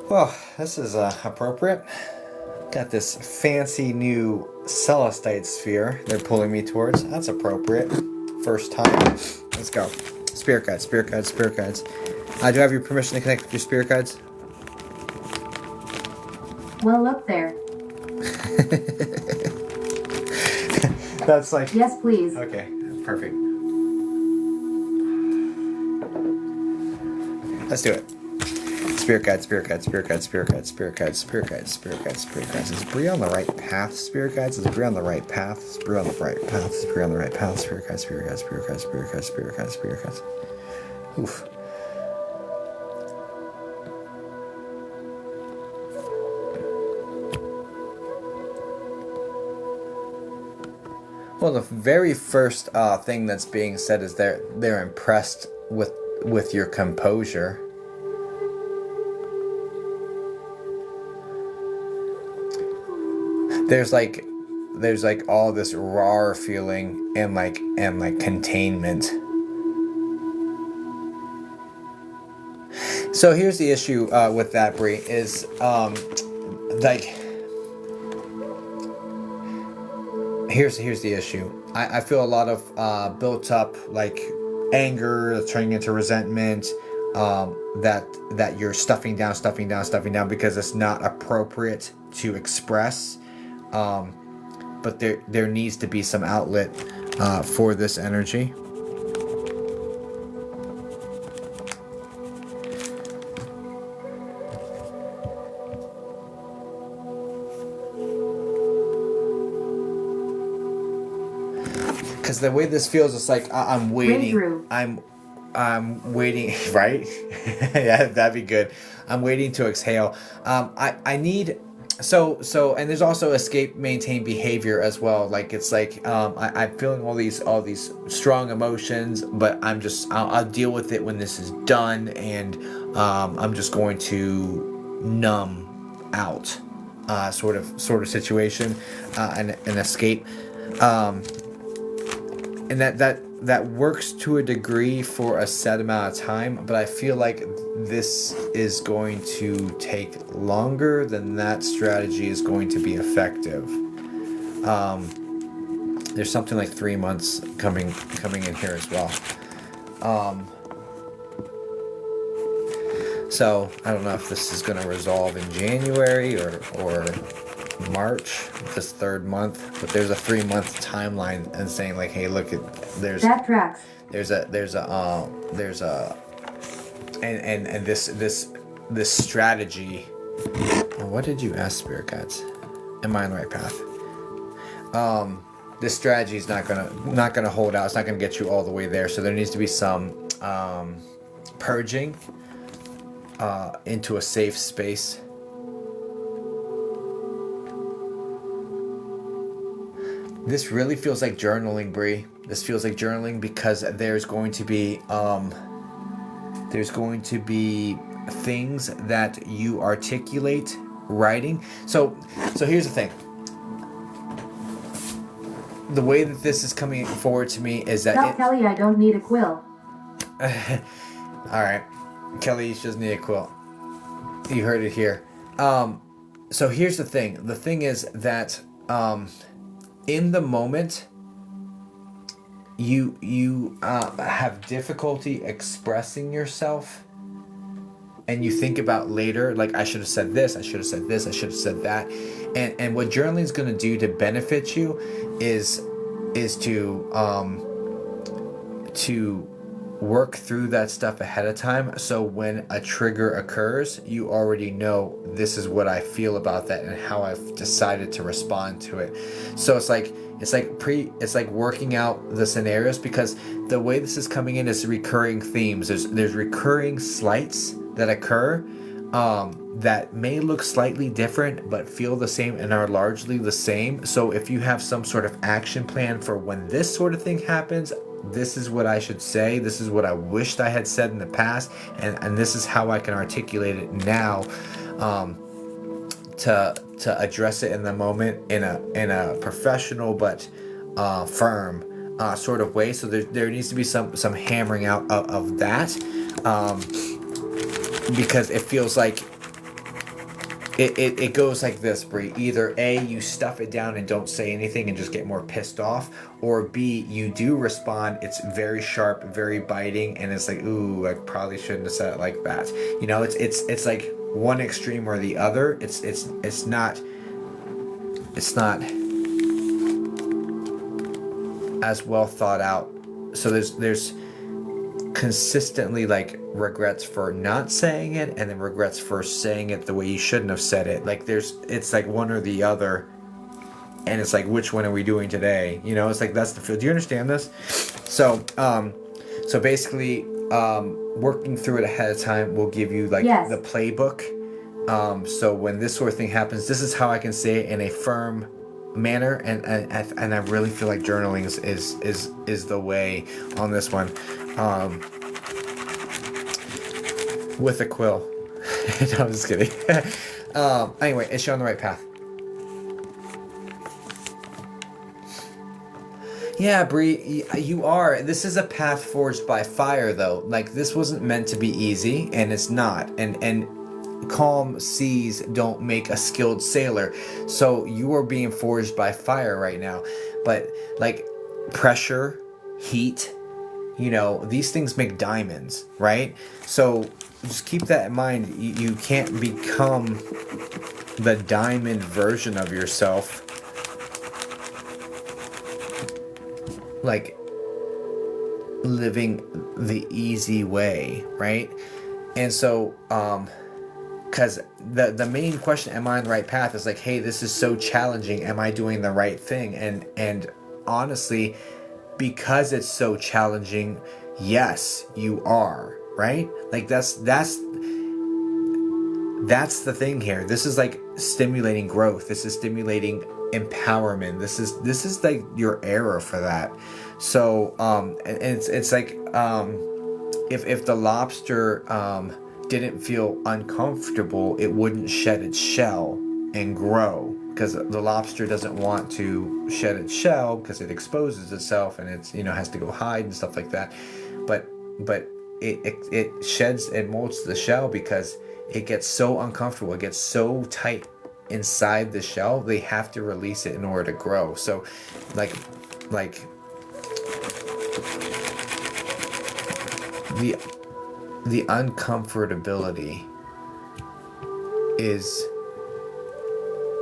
Speaker 1: Well, this is appropriate. Got this fancy new celestite sphere they're pulling me towards. That's appropriate. First time. Let's go. Spirit guides. Do I have your permission to connect with your spirit guides?
Speaker 2: Well, look there.
Speaker 1: That's like...
Speaker 2: Yes, please.
Speaker 1: Okay, perfect. Let's do it. Spirit guides. Is Bree on the right path? Spirit guides. Is Bree on the right path? Spirit guides. Oof. Well, the very first thing that's being said is they're impressed with your composure. There's like all this raw feeling and like containment. So here's the issue with that, Bree, is here's the issue. I feel a lot of built up like anger that's turning into resentment, that you're stuffing down because it's not appropriate to express. But there needs to be some outlet for this energy. Because the way this feels, it's like I'm waiting. I'm waiting, right? Yeah, that'd be good. I'm waiting to exhale. I need. So, and there's also escape, maintain behavior as well. Like it's like I'm feeling all these strong emotions, but I'll deal with it when this is done, and I'm just going to numb out, sort of situation, and escape. And that works to a degree for a set amount of time, but I feel like this is going to take longer than that strategy is going to be effective. There's something like 3 months coming in here as well. So I don't know if this is going to resolve in January or March, this third month, but there's a 3-month timeline and saying like, hey, look, there's this strategy. What did you ask, Spirit Guides? Am I on the right path? This strategy is not gonna hold out. It's not gonna get you all the way there. So there needs to be some purging into a safe space. This really feels like journaling, Bree. This feels like journaling because there's going to be things that you articulate writing. So here's the thing. The way that this is coming forward to me is that
Speaker 2: Tell Kelly I don't need a quill.
Speaker 1: All right, Kelly, she doesn't need a quill. You heard it here. So here's the thing. The thing is that in the moment, you have difficulty expressing yourself, and you think about later, like I should have said this, I should have said this, I should have said that, and what journaling is going to do to benefit you is to work through that stuff ahead of time, so when a trigger occurs, you already know this is what I feel about that and how I've decided to respond to it. So it's like working out the scenarios, because the way this is coming in is recurring themes. There's recurring slights that occur that may look slightly different but feel the same and are largely the same. So if you have some sort of action plan for when this sort of thing happens, this is what I should say, this is what I wished I had said in the past, and this is how I can articulate it now to address it in the moment in a professional but firm sort of way. So there needs to be some hammering out of that, because it feels like it goes like this, Brie. Either A, you stuff it down and don't say anything and just get more pissed off, or B, you do respond, it's very sharp, very biting, and it's like, ooh, I probably shouldn't have said it like that. You know, it's like one extreme or the other. It's not as well thought out. So there's consistently like regrets for not saying it, and then regrets for saying it the way you shouldn't have said it. Like it's like one or the other, and it's like, which one are we doing today? You know, it's like, that's the feel. Do you understand this? So basically, working through it ahead of time will give you like the playbook. So when this sort of thing happens, this is how I can say it in a firm manner, and I really feel like journaling is the way on this one, with a quill. No, I'm just kidding. Anyway, is she on the right path? Yeah, Bree, you are. This is a path forged by fire, though. Like, this wasn't meant to be easy, and it's not. And calm seas don't make a skilled sailor. So you are being forged by fire right now. But, like, pressure, heat, you know, these things make diamonds, right? So just keep that in mind. You can't become the diamond version of yourself like living the easy way, right? And so because the main question, am I on the right path, is like, hey, this is so challenging, am I doing the right thing? And honestly, because it's so challenging, yes, you are, right? Like that's the thing here. This is like stimulating growth. This is stimulating empowerment. This is like your era for that. So and it's like if the lobster didn't feel uncomfortable, it wouldn't shed its shell and grow, because the lobster doesn't want to shed its shell because it exposes itself and it's, you know, has to go hide and stuff like that. But it sheds and molts the shell because it gets so uncomfortable, it gets so tight inside the shell, they have to release it in order to grow. So like the uncomfortability is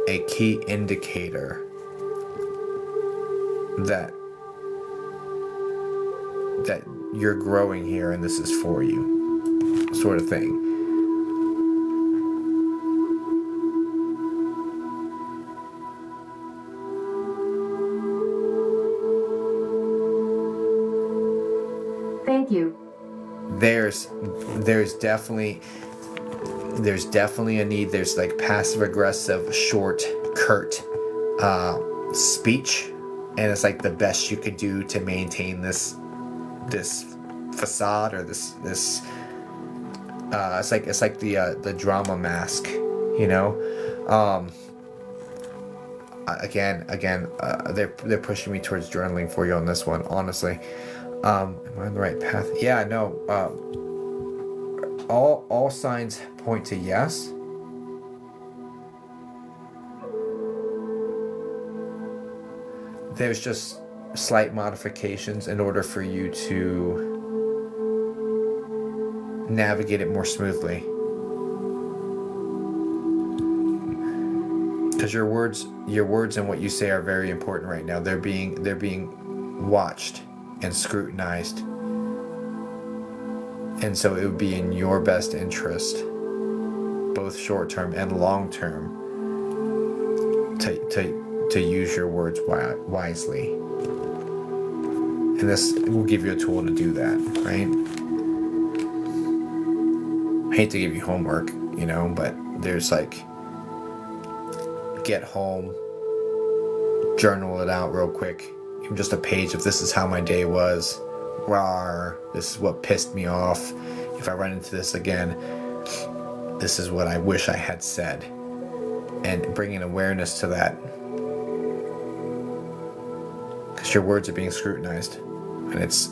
Speaker 1: a key indicator that you're growing here and this is for you, sort of thing.
Speaker 2: Thank you.
Speaker 1: There's definitely a need. There's like passive aggressive, short, curt speech, and it's like the best you could do to maintain this facade, or this it's like the drama mask, you know. Again, they're pushing me towards journaling for you on this one, honestly. Am I on the right path? Yeah, no. All signs point to yes. There's just slight modifications in order for you to navigate it more smoothly. Because your words and what you say are very important right now. They're being watched and scrutinized, and so it would be in your best interest, both short-term and long-term, to use your words wisely. And this will give you a tool to do that, right? I hate to give you homework, you know, but there's like, get home, journal it out real quick. Even just a page of, this is how my day was. Rawr, this is what pissed me off. If I run into this again, this is what I wish I had said. And bringing awareness to that. Because your words are being scrutinized. And it's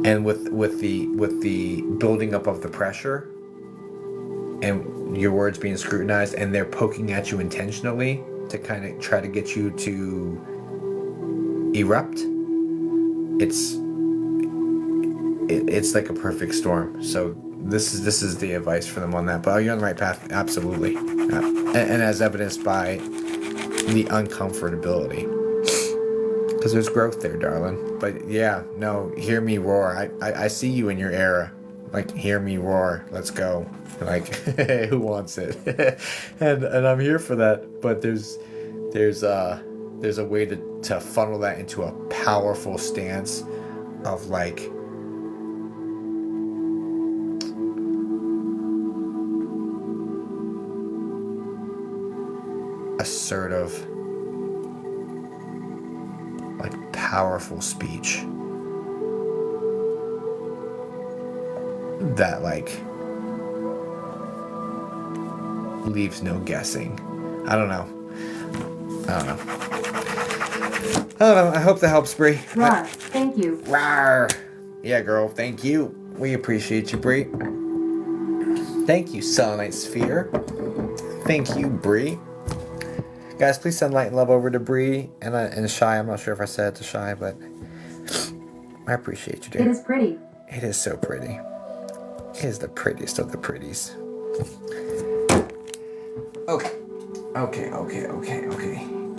Speaker 1: and with the building up of the pressure and your words being scrutinized, and they're poking at you intentionally to kind of try to get you to erupt, it's like a perfect storm. So this is the advice for them on that. But are you on the right path? Absolutely. And as evidenced by the uncomfortability, because there's growth there, darling. But yeah, no, hear me roar. I see you in your era. Like, hear me roar, let's go. Like, who wants it? and I'm here for that. But there's a way to funnel that into a powerful stance of like assertive, like powerful speech that like leaves no guessing. I don't know. I hope that helps, Bree.
Speaker 2: Rar, thank you.
Speaker 1: Rawr. Yeah, girl, thank you. We appreciate you, Bree. Thank you, Selenite Sphere. Thank you, Bree. Guys, please send light and love over to Bree and Shy. I'm not sure if I said it to Shy, but I appreciate you,
Speaker 2: It
Speaker 1: dear.
Speaker 2: is pretty.
Speaker 1: It is so pretty. It is the prettiest of the pretties. Okay. Okay.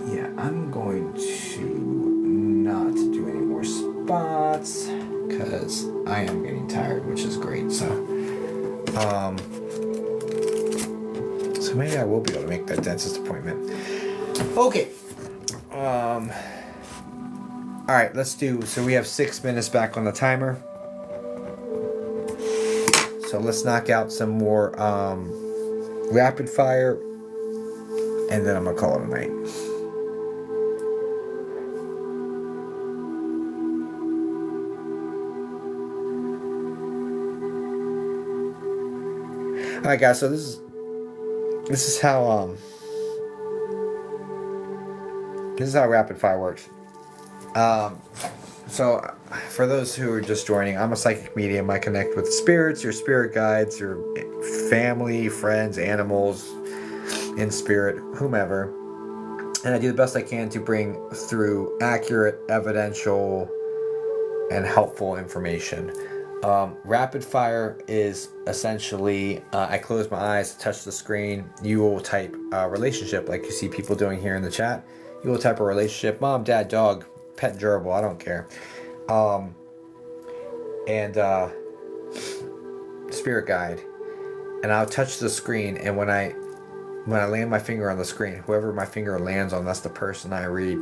Speaker 1: Yeah, I'm going to not do any more spots because I am getting tired, which is great. So maybe I will be able to make that dentist appointment. Okay. All right, let's do. So we have 6 minutes back on the timer. So let's knock out some more rapid fire, and then I'm gonna call it a night. All right, guys. So this is how rapid fire works. So for those who are just joining, I'm a psychic medium. I connect with spirits, your spirit guides, your family, friends, animals, in spirit, whomever. And I do the best I can to bring through accurate, evidential, and helpful information. Rapid fire is essentially, I close my eyes, touch the screen, you will type a relationship like you see people doing here in the chat. You will type a relationship, mom, dad, dog, pet, gerbil, I don't care. And spirit guide. And I'll touch the screen, and when I land my finger on the screen, whoever my finger lands on, that's the person I read.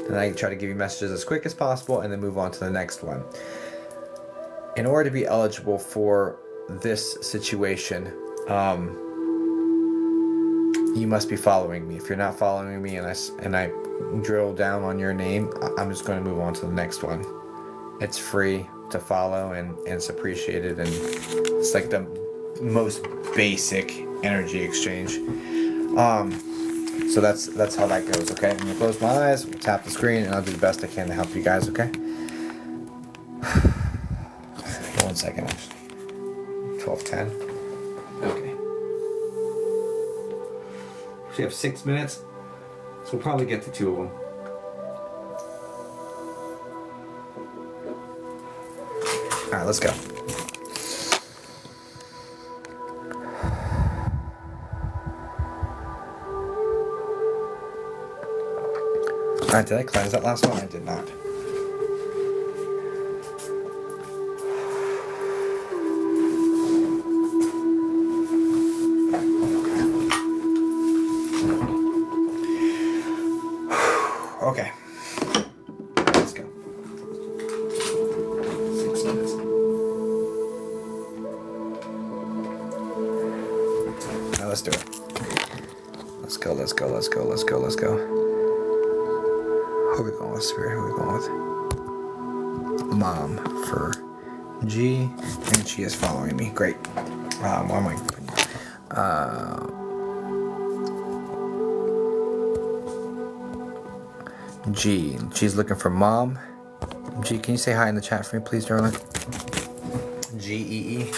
Speaker 1: And I try to give you messages as quick as possible and then move on to the next one. In order to be eligible for this situation, you must be following me. If you're not following me and I drill down on your name, I'm just going to move on to the next one. It's free to follow and it's appreciated, and it's like the most basic energy exchange. So that's how that goes, okay? I'm gonna close my eyes, we'll tap the screen, and I'll do the best I can to help you guys, okay? 1 second, actually. 12:10. Okay. So you have 6 minutes, so we'll probably get to 2 of them. All right, let's go. All right, did I cleanse that last one? I did not. Okay. Let's go. 6 minutes. Now let's do it. Let's go. Who are we going with, Spirit? Who are we going with? Mom for G, and she is following me. Great. Why am I putting G. She's looking for Mom. G, can you say hi in the chat for me, please, darling? G-E-E.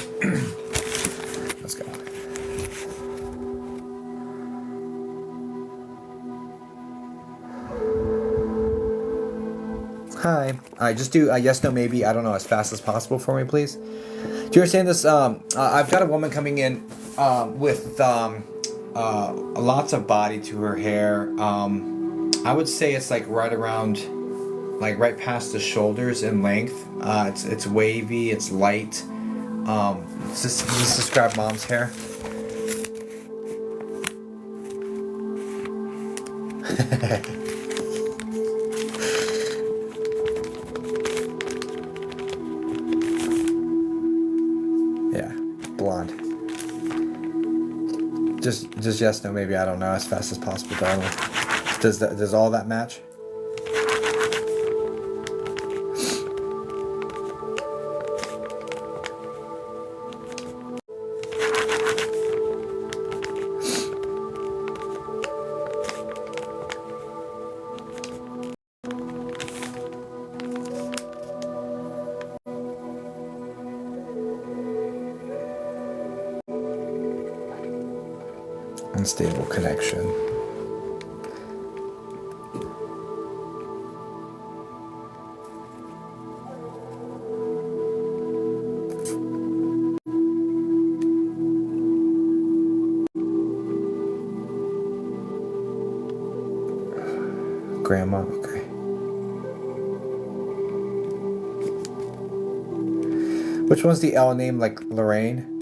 Speaker 1: Let's go. Hi. Alright, just do yes, no, maybe, I don't know, as fast as possible for me, please. Do you understand this? I've got a woman coming in with lots of body to her hair. I would say it's like right around, like right past the shoulders in length. It's wavy, it's light. Just describe Mom's hair. Yeah, blonde. Just yes, no, maybe, I don't know, as fast as possible, darling. Does all that match? Unstable connection. grandma. Okay. Which one's the L name, like Lorraine?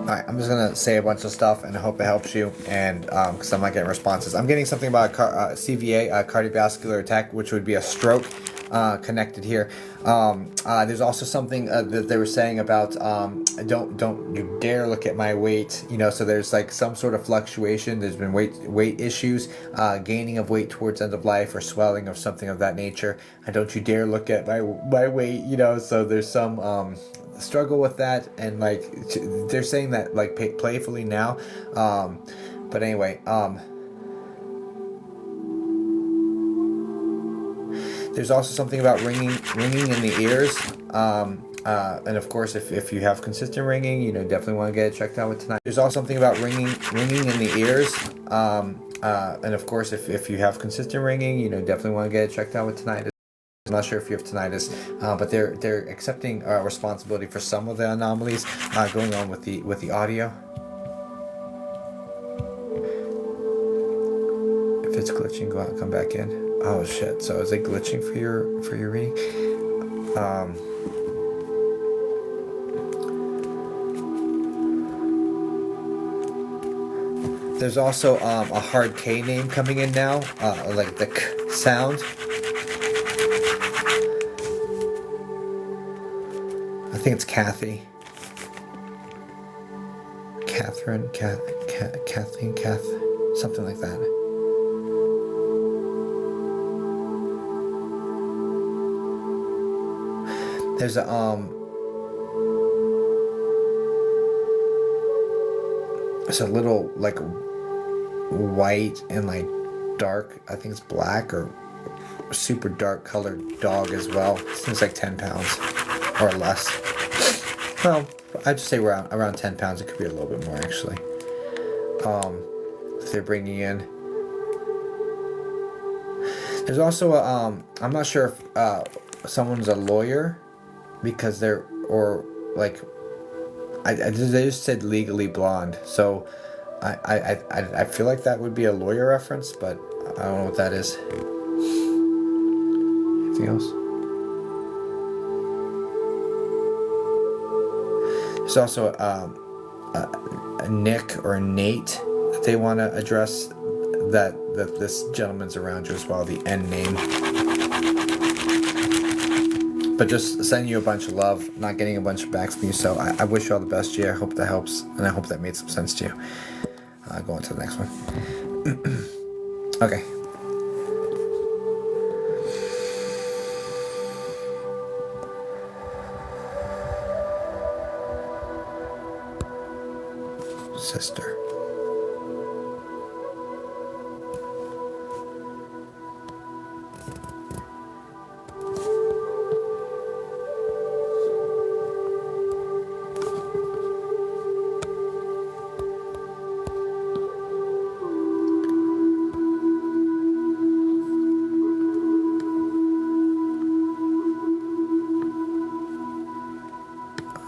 Speaker 1: Alright, I'm just gonna say a bunch of stuff and I hope it helps you, and because I'm not getting responses. I'm getting something about CVA, cardiovascular attack, which would be a stroke connected here. There's also something that they were saying about don't you dare look at my weight, you know, so there's like some sort of fluctuation. There's been weight issues, gaining of weight towards end of life, or swelling or something of that nature. Don't you dare look at my weight, you know, so there's some struggle with that, and like they're saying that like playfully now, but anyway, there's also something about ringing in the ears, and of course if you have consistent ringing, you know, definitely want to get it checked out with tonight. There's also something about ringing in the ears, and of course if you have consistent ringing, you know, definitely want to get it checked out with tonight. I'm not sure if you have tinnitus, but they're accepting responsibility for some of the anomalies going on with the audio. If it's glitching, go out and come back in. Oh shit! So is it glitching for your reading? There's also a hard K name coming in now, like the K sound. I think it's Kathy. Catherine, Kathleen, something like that. There's a little like white and like dark, I think it's black or super dark colored dog as well. Seems like 10 pounds or less. Well, I'd just say around 10 pounds. It could be a little bit more actually. If they're bringing in. There's also I'm not sure if someone's a lawyer, because they're, or like they just said legally blonde, so I feel like that would be a lawyer reference, but I don't know what that is. Anything else? There's also a Nick or a Nate that they want to address, that this gentleman's around you as well, the N name. But just sending you a bunch of love, not getting a bunch of backs from you, so I wish you all the best, Jay. I hope that helps, and I hope that made some sense to you. Go on to the next one. Okay. Sister.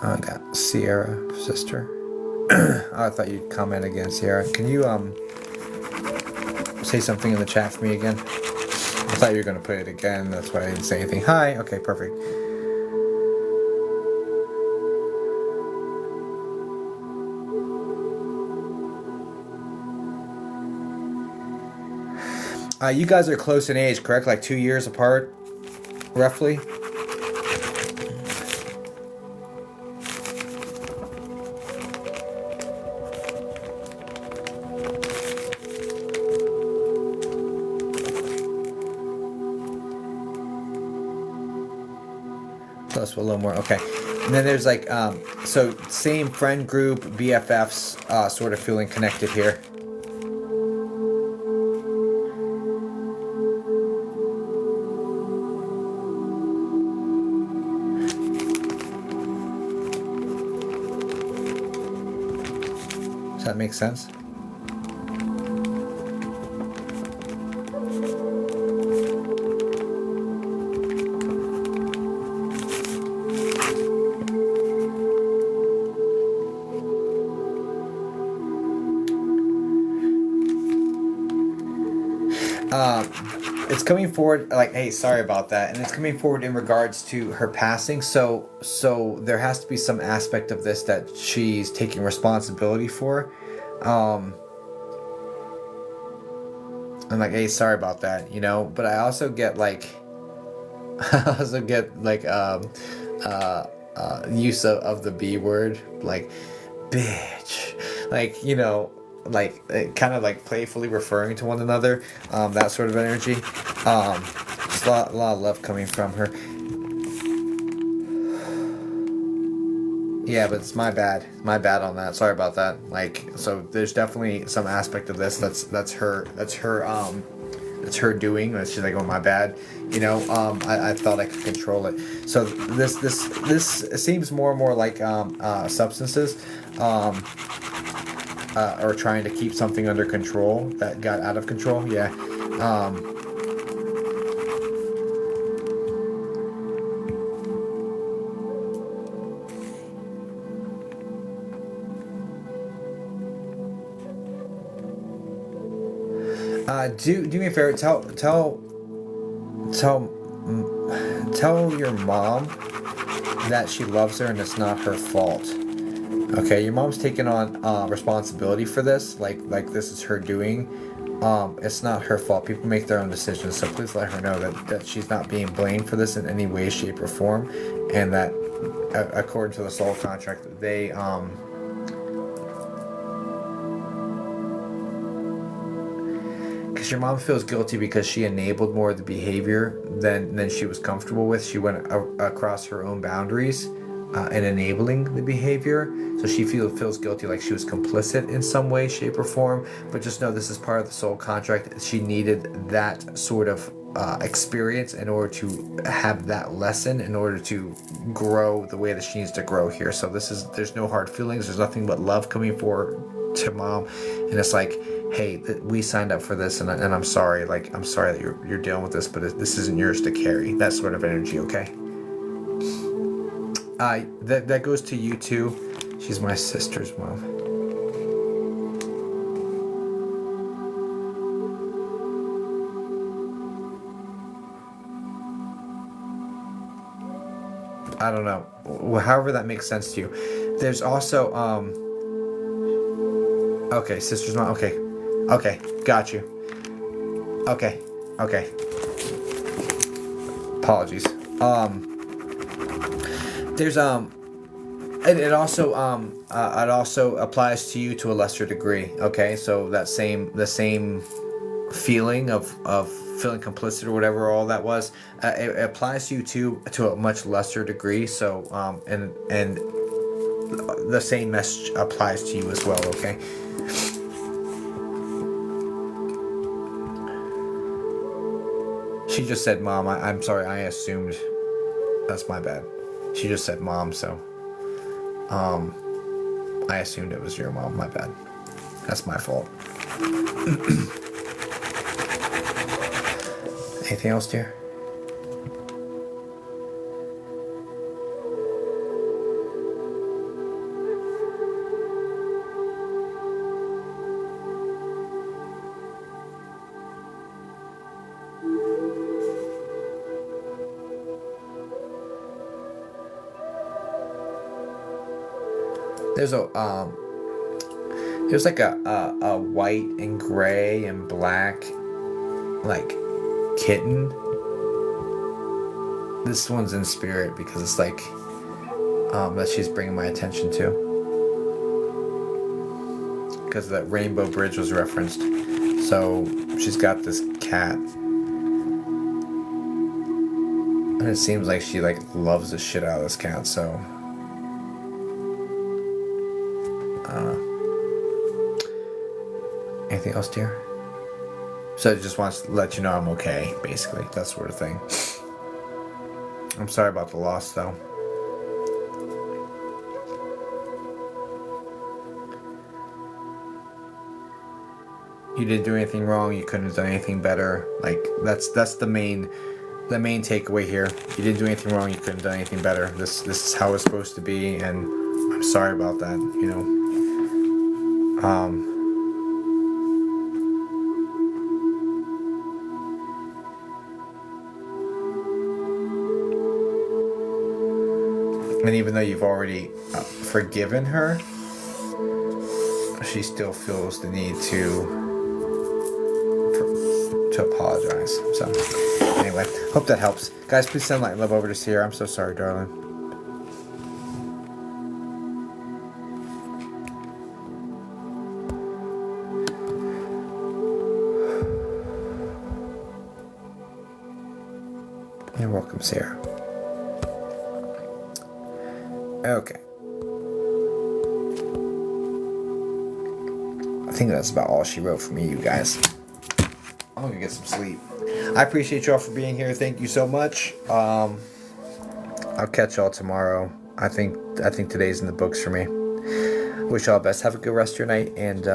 Speaker 1: I got Sierra, sister. Oh, I thought you'd comment again, Sierra. Can you say something in the chat for me again? I thought you were gonna put it again. That's why I didn't say anything. Hi. Okay, perfect. You guys are close in age, correct? Like 2 years apart, roughly. us a little more. Okay. And then there's like, so same friend group, BFFs, sort of feeling connected here. Does that make sense? It's coming forward like, hey, sorry about that, and it's coming forward in regards to her passing. So there has to be some aspect of this that she's taking responsibility for. I'm like, hey, sorry about that, you know. But I also get like, use of the B word, like, bitch, like, you know. Like kind of like playfully referring to one another, that sort of energy. Just a lot of love coming from her. Yeah, but it's my bad on that. Sorry about that. Like, so there's definitely some aspect of this that's her doing. She's like, oh, my bad, you know. I thought I could control it. So this seems more and more like substances. Or trying to keep something under control that got out of control. Yeah. Do me a favor. Tell your mom that she loves her and it's not her fault. Okay, your mom's taking on responsibility for this, like this is her doing. It's not her fault. People make their own decisions, so please let her know that she's not being blamed for this in any way, shape, or form, and that according to the soul contract, they because your mom feels guilty because she enabled more of the behavior than she was comfortable with. She went across her own boundaries. And enabling the behavior, so she feels guilty, like she was complicit in some way, shape, or form. But just know this is part of the soul contract. She needed that sort of experience in order to have that lesson, in order to grow the way that she needs to grow here. So there's no hard feelings. There's nothing but love coming forward to mom, and it's like, hey, we signed up for this, and I'm sorry. Like, I'm sorry that you're dealing with this, but this isn't yours to carry. That sort of energy, okay? That goes to you too. She's my sister's mom. I don't know. However that makes sense to you. There's also okay, sister's mom. Okay, got you. Okay. Apologies. There's it also applies to you to a lesser degree. Okay, so the same feeling of feeling complicit or whatever all that was, it applies to you to a much lesser degree. So and the same message applies to you as well. Okay. She just said, "Mom." I'm sorry. I assumed. That's my bad. She just said mom, so I assumed it was your mom. My bad. That's my fault. Anything else, dear? There's like a white and gray and black like kitten. This one's in spirit because it's like that she's bringing my attention to, because that Rainbow Bridge was referenced. So she's got this cat. And it seems like she like loves the shit out of this cat, so I don't know. Anything else, dear? So it just wants to let you know I'm okay, basically, that sort of thing. I'm sorry about the loss, though. You didn't do anything wrong. You couldn't have done anything better. Like that's the main takeaway here. You didn't do anything wrong. You couldn't have done anything better. This is how it's supposed to be, and I'm sorry about that. You know. And even though you've already forgiven her, she still feels the need to apologize. So, anyway, hope that helps. Guys, please send light and love over to Sierra. I'm so sorry, darling. You're welcome, Sarah. Okay. I think that's about all she wrote for me, you guys. I'm gonna get some sleep. I appreciate y'all for being here. Thank you so much. I'll catch y'all tomorrow. I think today's in the books for me. Wish y'all the best. Have a good rest of your night. And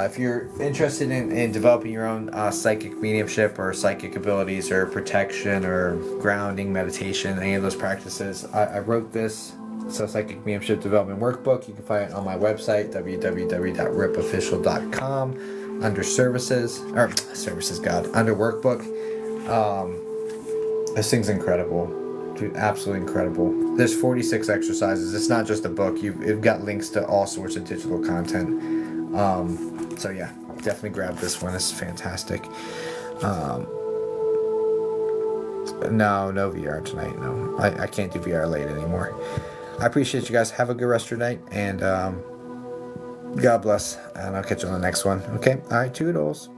Speaker 1: if you're interested in developing your own psychic mediumship or psychic abilities or protection or grounding, meditation, any of those practices, I wrote this. So Psychic Mediumship Development Workbook. You can find it on my website, www.ripofficial.com, under services, under workbook. This thing's incredible. Dude, absolutely incredible. There's 46 exercises. It's not just a book. You've got links to all sorts of digital content. So yeah, definitely grab this one. It's fantastic. No VR tonight. No, I can't do VR late anymore. I appreciate you guys. Have a good rest of your night, and God bless. And I'll catch you on the next one. Okay? All right, toodles.